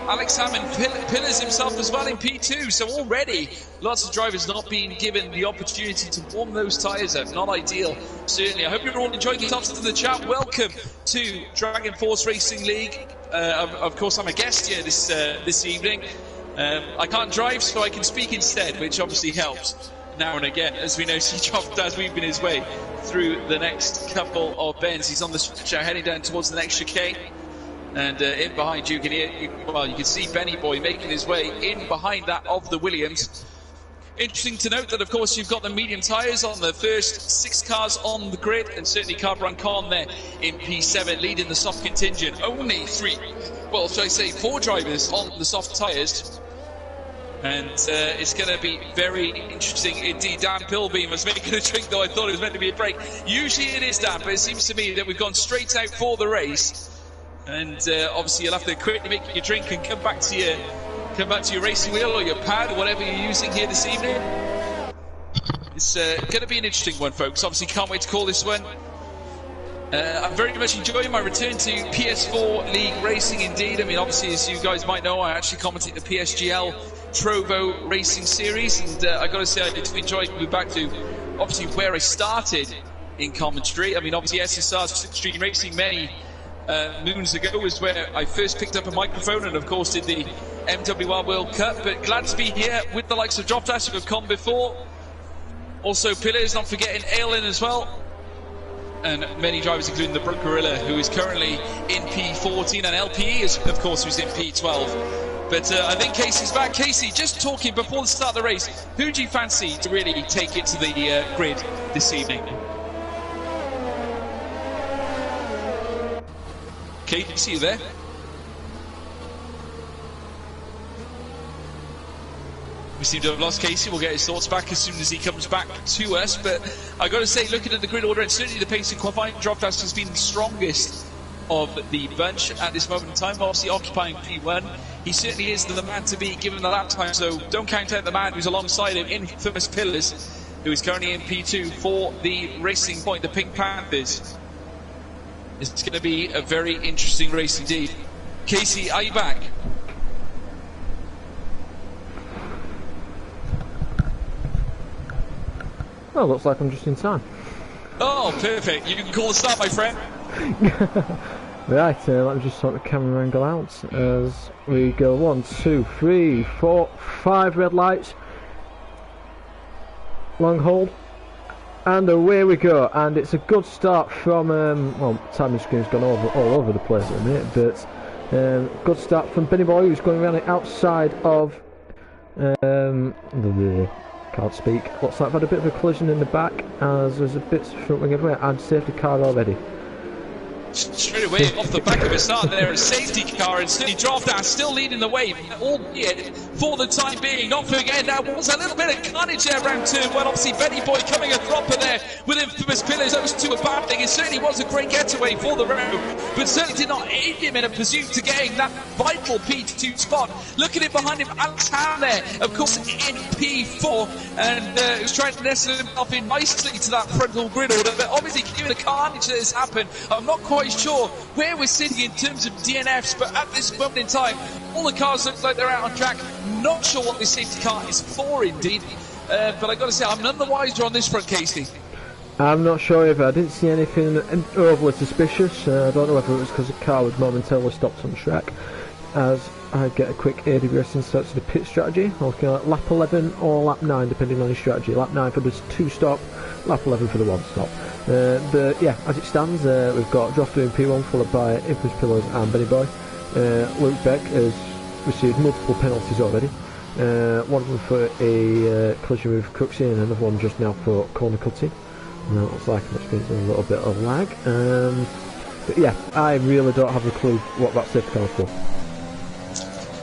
Alex Hammond Pillars himself as well in P2. So already lots of drivers not being given the opportunity to warm those tyres up. Not ideal, certainly. I hope you're all enjoying yourselves to the chat. Welcome to Dragon Force Racing League. Of course, I'm a guest here this evening. I can't drive, so I can speak instead, which obviously helps now and again, as we know Droftas weaving his way through the next couple of bends. He's on the stretch out, heading down towards the next chicane, and in behind you can hear, well, you can see Benny Boy making his way in behind that of the Williams. Interesting to note that, of course, you've got the medium tyres on the first 6 cars on the grid, and certainly Carbran Khan there in P7 leading the soft contingent. Only 4 drivers on the soft tyres. And it's going to be very interesting indeed. Dan Pilbeam was making a drink, though I thought it was meant to be a break. Usually it is, Dan, but it seems to me that we've gone straight out for the race. And obviously you'll have to quickly make your drink and come back to your racing wheel or your pad or whatever you're using here this evening. It's going to be an interesting one, folks. Obviously can't wait to call this one. I'm very much enjoying my return to PS4 League Racing indeed. I mean, obviously, as you guys might know, I actually commented the PSGL Trovo Racing Series, and I got to say, I did enjoy coming back to, obviously, where I started in commentary. I mean, obviously, SSR's Extreme Racing many moons ago was where I first picked up a microphone and, of course, did the MWR World Cup. But glad to be here with the likes of Dropdash who have come before. Also, Pillars, not forgetting Aylin as well. And many drivers, including the Brook Gorilla, who is currently in P14, and LPE, is, of course, who's in P12. But I think Casey's back. Casey, just talking before the start of the race, who do you fancy to really take it to the grid this evening? Casey, you there? We seem to have lost Casey. We'll get his thoughts back as soon as he comes back to us. But I got to say, looking at the grid order, and certainly the pace in qualifying, Dropdash has been the strongest of the bunch at this moment in time, obviously occupying P1. He certainly is the man to beat given the lap time, so don't count out the man who's alongside him, Infamous Pillars, who is currently in P2 for the Racing Point, the Pink Panthers. It's going to be a very interesting race indeed. Casey, are you back? Well, looks like I'm just in time. Oh, perfect. You can call the start, my friend. Right, let me just sort the camera angle out as we go 1, 2, 3, 4, 5 red lights. Long hold. And away we go. And it's a good start from, well, timing screen's gone all over the place at the minute, but good start from Benny Boy, who's going around the outside of, can't speak. Looks like I've had a bit of a collision in the back as there's a bit front wing everywhere and safety car already. Straight away off the back of a start there, a safety car, and City Dropdash still leading the way, albeit for the time being. Not forgetting there was a little bit of carnage there round turn one. Obviously Benny Boy coming a thropper there with Infamous Pillars. Those two a bad thing. It certainly was a great getaway for the round, but certainly did not aid him in a pursuit to getting that vital P2 spot. Look at it behind him, Alex Ham there, of course in P4, and was trying to nestle himself in nicely to that frontal grid order, but obviously given the carnage that has happened, I'm not quite sure where we're sitting in terms of DNFs, but at this moment in time, all the cars look like they're out on track. Not sure what this safety car is for, indeed. But I got to say, I'm none the wiser on this front, Casey. I'm not sure if I didn't see anything overly suspicious. I don't know whether it was because the car was momentarily stopped on track. As I get a quick AWS insert to the pit strategy, looking at lap 11 or lap 9, depending on your strategy. Lap 9 for the 2-stop, lap 11 for the 1-stop. But yeah, as it stands, we've got Drofter in P1 followed by Infamous Pillars and Benny Boy. Luke Beck has received multiple penalties already. One of them for a collision with Crooksy and another one just now for corner cutting. Looks like I'm experiencing a little bit of lag. But yeah, I really don't have a clue what that safety car is for.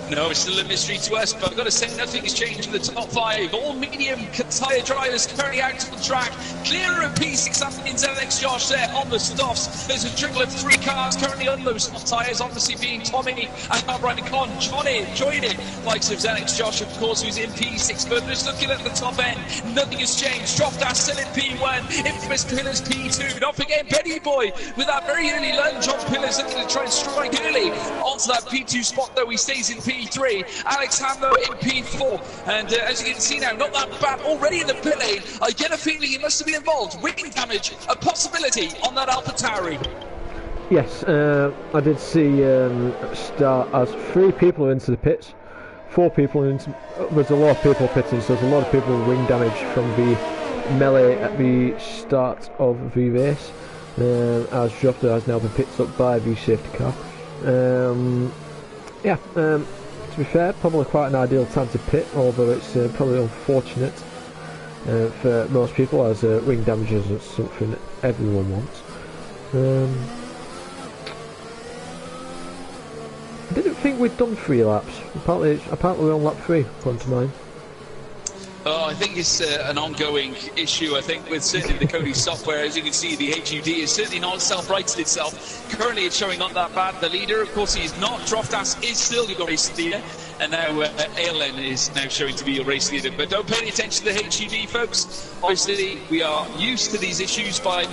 No, it's still a mystery to us, but I've got to say nothing has changed in the top 5. All medium tyre drivers currently out on the track. Clear of P6 up in ZX Josh there on the softs. There's a trickle of 3 cars currently on those soft tyres, obviously being Tommy and Brian Con. Join it. Likes of ZX Josh, of course, who's in P6, but just looking at the top end, nothing has changed. Dropdash still in P1, Infamous Pillars P2. Not forgetting Benny Boy with that very early lunge on Pillars, looking to try and strike early onto that P2 spot, though he stays in P3. Alex Hamlo in P4, and as you can see now, not that bad already in the pit lane. I get a feeling he must have been involved. Wing damage, a possibility on that AlphaTauri. Yes, I did see start as 3 people into the pits, 4 people into. There's a lot of people pitting, so there's a lot of people with wing damage from the melee at the start of the race, as Jofta has now been picked up by the safety car. Yeah, to be fair, probably quite an ideal time to pit, although it's probably unfortunate for most people, as wing damage isn't something everyone wants. I didn't think we'd done 3 laps. Apparently we're on lap 3, according to mine. Oh, I think it's an ongoing issue. I think with certainly the Cody software, as you can see, the HUD is certainly not self-righted itself. Currently, it's showing not that bad. The leader, of course, he is not. Droftas is still your race leader, and now Aylin is now showing to be your race leader. But don't pay any attention to the HUD, folks. Obviously, we are used to these issues by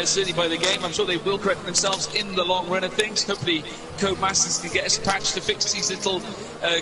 certainly by the game. I'm sure they will correct themselves in the long run of things. Hopefully, Codemasters can get us a patch to fix these little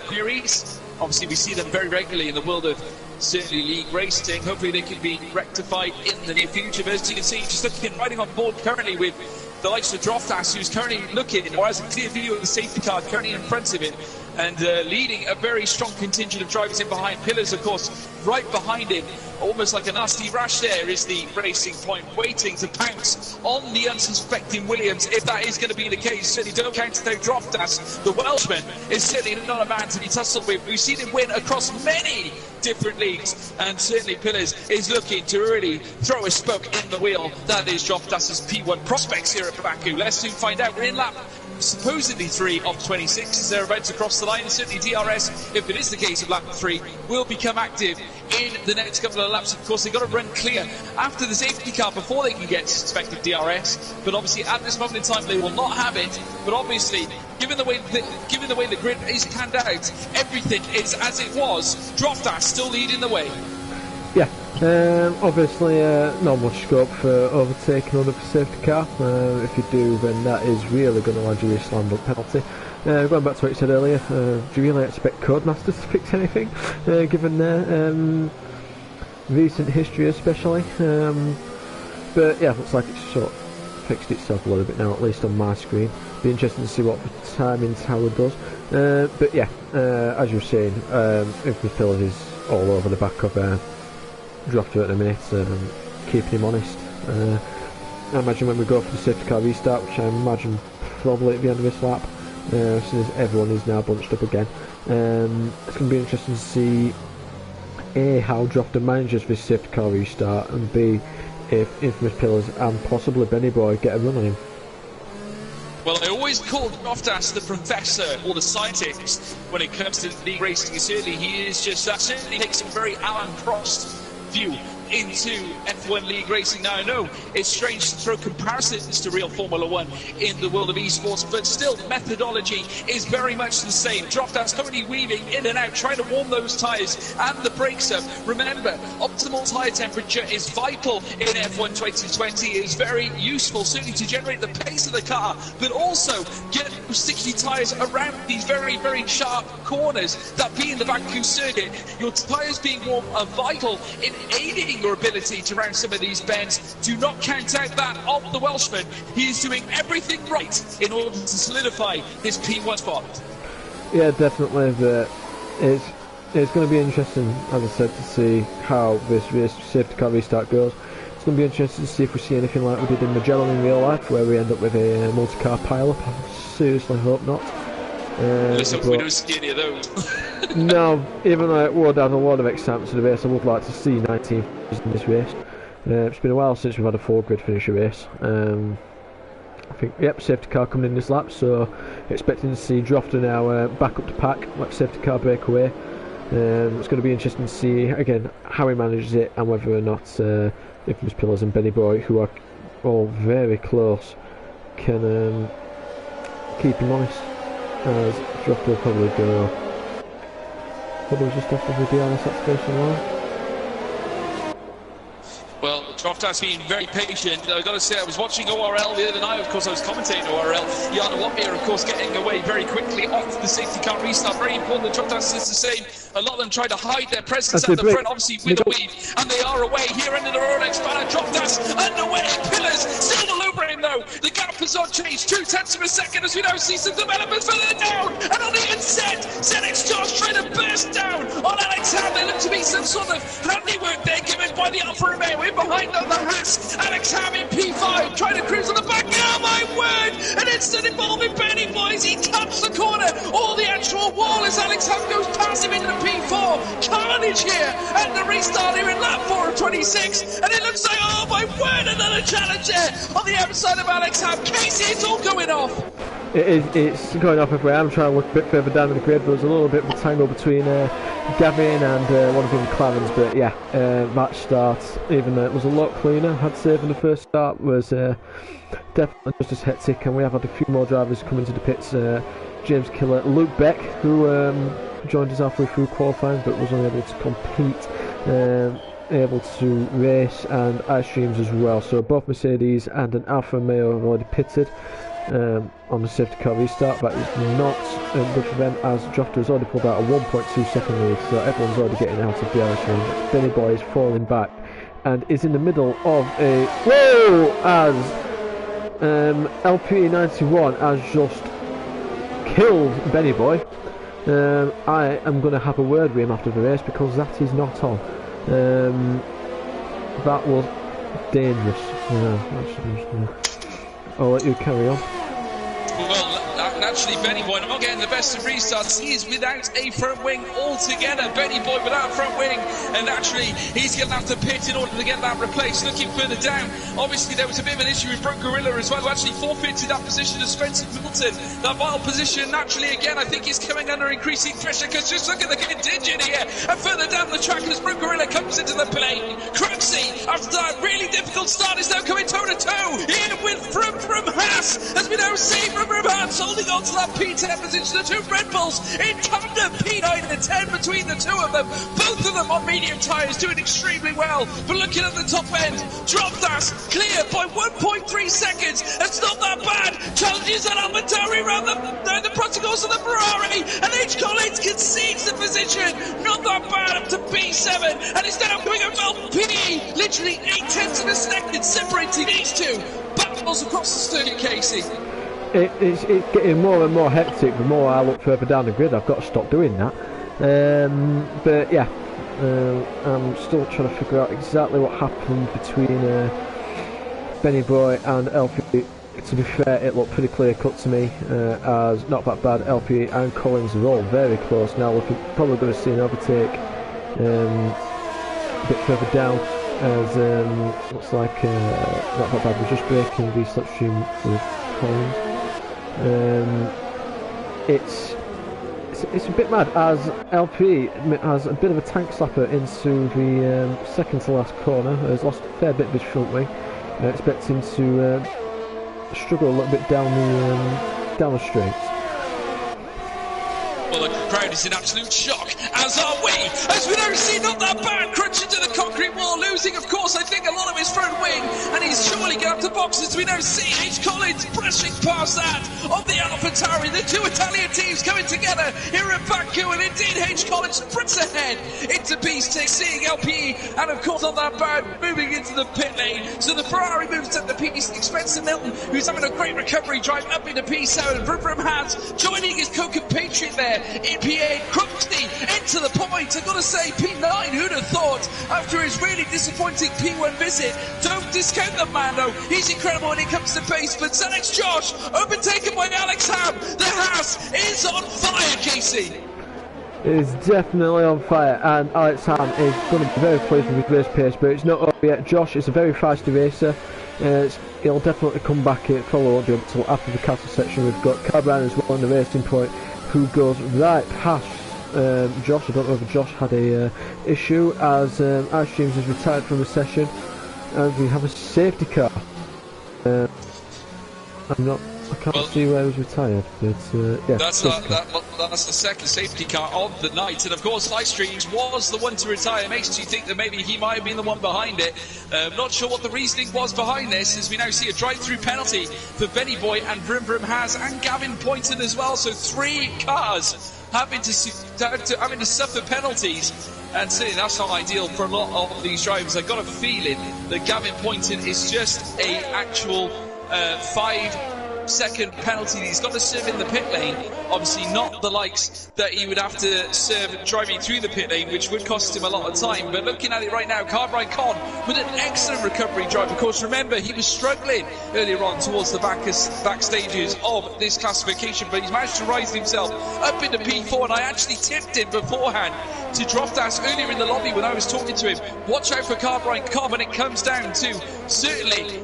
queries. Obviously, we see them very regularly in the world of certainly league racing. Hopefully they can be rectified in the near future. But as you can see, just looking, riding on board currently with the likes of Droftas, who's currently looking, or has a clear view of the safety car currently in front of him, and leading a very strong contingent of drivers in behind. Pillars, of course, right behind him, almost like a nasty rash. There is the Racing Point, waiting to pounce on the unsuspecting Williams. If that is going to be the case, certainly don't count out Droftas. The Welshman is certainly not a man to be tussled with. We've seen him win across many different leagues, and certainly Pillars is looking to really throw a spoke in the wheel. That is Droftas's P1 prospects here at Baku. Let's soon find out. We're in lap supposedly 3 of 26 as they're about to cross the line. And certainly DRS, if it is the case of lap 3, will become active in the next couple of laps. Of course, they've got to run clear after the safety car before they can get suspected DRS, but obviously at this moment in time they will not have it. But obviously, given the way the grid is panned out, everything is as it was. Droftas still leading the way. Yeah, obviously not much scope for overtaking under the safety car. If you do, then that is really going to land you a slam dunk penalty. Going back to what you said earlier, do you really expect Codemasters to fix anything, given their recent history especially? But yeah, looks like it's sort of fixed itself a little bit now, at least on my screen. Be interesting to see what the timing tower does. But yeah, as you were saying, Infamous Pillars is all over the back of Drofter at the minute, keeping him honest. I imagine when we go for the safety car restart, which I imagine probably at the end of this lap, as soon as everyone is now bunched up again, it's going to be interesting to see A, how Drofter manages this safety car restart, and B, if Infamous Pillars and possibly Benny Boy get a run on him. Well, I always call Droftas the professor or the scientist when it comes to league racing. Certainly he is just that. Certainly takes some very Alan Prost view into F1 league racing. Now I know it's strange to throw comparisons to real Formula 1 in the world of esports, but still methodology is very much the same. Droftas currently weaving in and out, trying to warm those tyres and the brakes up. Remember, optimal tyre temperature is vital in F1 2020. It is very useful, certainly to generate the pace of the car, but also get sticky tyres around these very, very sharp corners that be in the Baku circuit. Your tyres being warm are vital in aiding your ability to round some of these bends. Do not count out that of the Welshman. He is doing everything right in order to solidify his P1 spot. Yeah, definitely. It's going to be interesting, as I said, to see how this safety car restart goes. It's going to be interesting to see if we see anything like we did in Magellan in real life, where we end up with a multi-car pile-up. I seriously hope not. Let's hope we don't see any of those. No, even though it would add a lot of excitement to the race, I would like to see 19 in this race. It's been a while since we've had a 4-grid finish a race. I think, yep, safety car coming in this lap, so expecting to see Drofter now back up to pack, let safety car break away. It's going to be interesting to see, again, how he manages it and whether or not Infamous Pillars and Benny Boy, who are all very close, can keep him honest. As Drofter will probably go just after the DRS activation line. Well, Droftas being very patient. I've got to say, I was watching ORL the other night. Of course, I was commentating ORL. Jana Watmere, of course, getting away very quickly off the safety car restart. Very important that Droftas is the same. A lot of them try to hide their presence at the front, obviously with a weave, and they are away here under the Rolex banner. Droftas underway. Pillars still maneuvering though. The gap has not changed. 0.2 of a second as we now see some developments further down. And on the inside, Zenit's Josh trying to burst down on Alex Ham. There look to be some sort of handiwork there given by the Alfa Romeo. In behind on the Haas, Alex Ham in P5 trying to cruise on the back. Oh my word! An instant involving Benny Boys. He taps the corner or the actual wall as Alex Ham goes past him into the P4. Carnage here and the restart here in lap 4 of 26, and it looks like, oh my word, another challenge there on the outside of Alex Ham. Casey, it's all going off. It's going off everywhere. I'm trying to look a bit further down in the grid, but there's a little bit of a tangle between Gavin and one of the Clarence. But yeah, match start, even though it was a lot cleaner, I'd say, than the first start, was definitely just as hectic. And we have had a few more drivers come into the pits. James Killer, Luke Beck, who joined us halfway through qualifying but was unable to compete, able to race, and ice streams as well. So both Mercedes and an Alfa Romeo have already pitted on the safety car restart. That is not good for them, as Jofta has already pulled out a 1.2 second lead, so everyone's already getting out of the ice range. Benny Boy is falling back and is in the middle of a as LP91 has just killed Benny Boy. I am going to have a word with him after the race, because that is not on. That was dangerous. I'll let you carry on. Well, naturally, Benny Boy not getting the best of restarts. He is without a front wing altogether. Benny Boy without front wing, and naturally he's going to have to pit in order to get that replaced. Looking further down, obviously there was a bit of an issue with Brooke Gorilla as well, who actually forfeited that position to Spencer Middleton. That vital position, naturally, again, I think is coming under increasing pressure, because just look at the contingent here. And further down the track, as Brooke Gorilla comes into the plane, Cruxy, after that really difficult start, is now coming toe-to-toe here with from Haas, as we now see from Haas holding on to that P10 position. The two Red Bulls in tandem, P9 and 10 between the two of them. Both of them on medium tyres, doing extremely well. But looking at the top end, Dropdas clear by 1.3 seconds. It's not that bad. Challenges at AlphaTauri around the protocols of the Ferrari, and H. Collins concedes the position. Not that bad, up to P7, and it's now coming up LP. Literally 8/10 of a second separating these two. Battles across the circuit, Casey. It's getting more and more hectic the more I look further down the grid. I've got to stop doing that. But yeah, I'm still trying to figure out exactly what happened between Benny Boy and LP. To be fair, it looked pretty clear cut to me, as not that bad. LP and Collins are all very close now. We're probably going to see an overtake a bit further down, as looks like not that bad. We're just breaking the slipstream with Collins. It's a bit mad, as LP has a bit of a tank slapper into the second to last corner. Has lost a fair bit of his front wing. I expect him to struggle a little bit down the straight. Well, the crowd is in absolute shock, as are we, as we don't see not that bad, crunching to the concrete wall, losing, of course, I think a lot of his front wing, and he's surely going to boxes. We now see H. Collins brushing past that of the AlphaTauri. The two Italian teams coming together here at Baku, and indeed H. Collins sprints ahead into P6, seeing LP, and of course not that bad, moving into the pit lane. So the Ferrari moves to the P6. Spencer Milton, who's having a great recovery drive up into P7. Vroom Hans joining his co-compatriot there in P8. Cruxy into the point. I've got to say, P9, who'd have thought, after his really disappointing P1 visit. Don't discount the man though, he's incredible when it comes to pace. But Alex Josh, overtaken by Alex Ham. The Haas is on fire, Casey. Is definitely on fire, and Alex Ham is going to be very pleased with his race pace, but it's not over yet. Josh is a very feisty racer. He'll definitely come back. Probably won't be up until after the castle section. We've got Cabran as well on the racing point, who goes right past Josh. I don't know if Josh had a issue, as Ice Streams is retired from the session, and we have a safety car. I can't see where he was retired, but yeah. That's the second safety car of the night, and of course Ice Streams was the one to retire. Makes you think that maybe he might have been the one behind it. Not sure what the reasoning was behind this, as we now see a drive-through penalty for Benny Boy and Vroom Has and Gavin Poynton as well. So 3 cars having to suffer penalties, and certainly that's not ideal for a lot of these drivers. I've got a feeling that Gavin Poynton is just a actual 5-second penalty that he's got to serve in the pit lane, Obviously not the likes that he would have to serve driving through the pit lane, which would cost him a lot of time. But looking at it right now, Carbrine Con with an excellent recovery drive. Of course, remember, he was struggling earlier on towards the back stages of this classification, but he's managed to rise himself up into P4, and I actually tipped him beforehand to Droftas earlier in the lobby when I was talking to him. Watch out for Carbrine Con when it comes down to certainly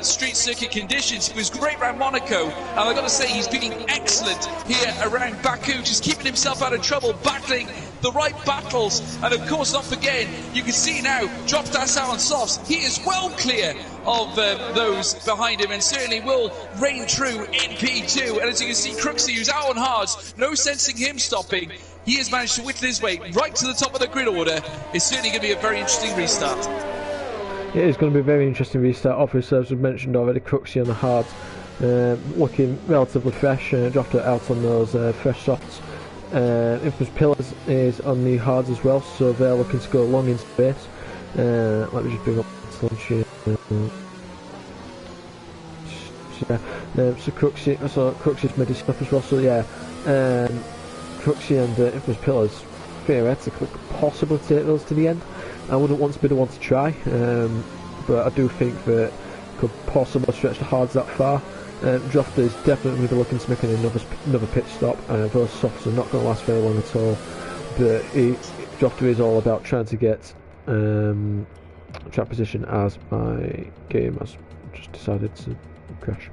street circuit conditions. He was great around Monaco, and I've got to say he's been excellent here around Baku, just keeping himself out of trouble, battling the right battles, and of course not forgetting, you can see now Droftas out on softs. He is well clear of those behind him, and certainly will reign true in P2. And as you can see, Crooksy, who's out on hards, no sensing him stopping. He has managed to whittle his way right to the top of the grid order. It's certainly going to be a very interesting restart. It is going to be a very interesting restart. Obviously, as we mentioned already, Crooksy on the hards, looking relatively fresh, dropped it out on those fresh softs. Infamous Pillars is on the hards as well, so they're looking to go long into space. Let me just bring up the launch here. So Crooksy's made his stuff as well, so yeah, Crooksy and Infamous Pillars theoretically could possibly take those to the end. I wouldn't want to be the one to try, but I do think that could possibly stretch the hards that far. Drofter is definitely looking to make another pit stop. Those softs are not going to last very long at all, but Drofter is all about trying to get track position, as my game has just decided to crash.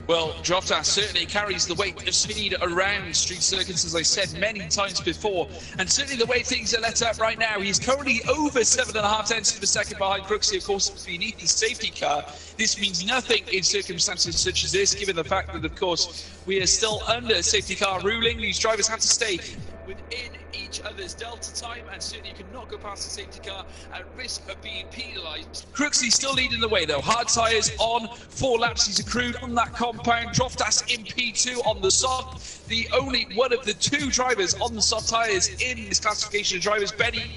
Well, Droftas certainly carries the weight of speed around street circuits, as I said many times before. And certainly the way things are let up right now, he's currently over 7.5 tenths of a second behind Crooksy, of course, beneath his safety car. This means nothing in circumstances such as this, given the fact that, of course, we are still under safety car ruling. These drivers have to stay within each other's delta time, and certainly you cannot go past the safety car at risk of being penalised. Crooksy still leading the way though. Hard tyres on, 4 laps he's accrued on that compound. Droftas in P2 on the soft. The only one of the 2 drivers on the soft tyres in this classification of drivers, Benny.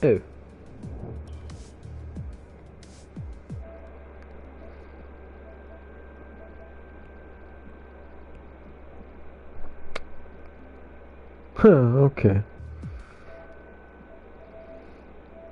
Oh. Huh, okay.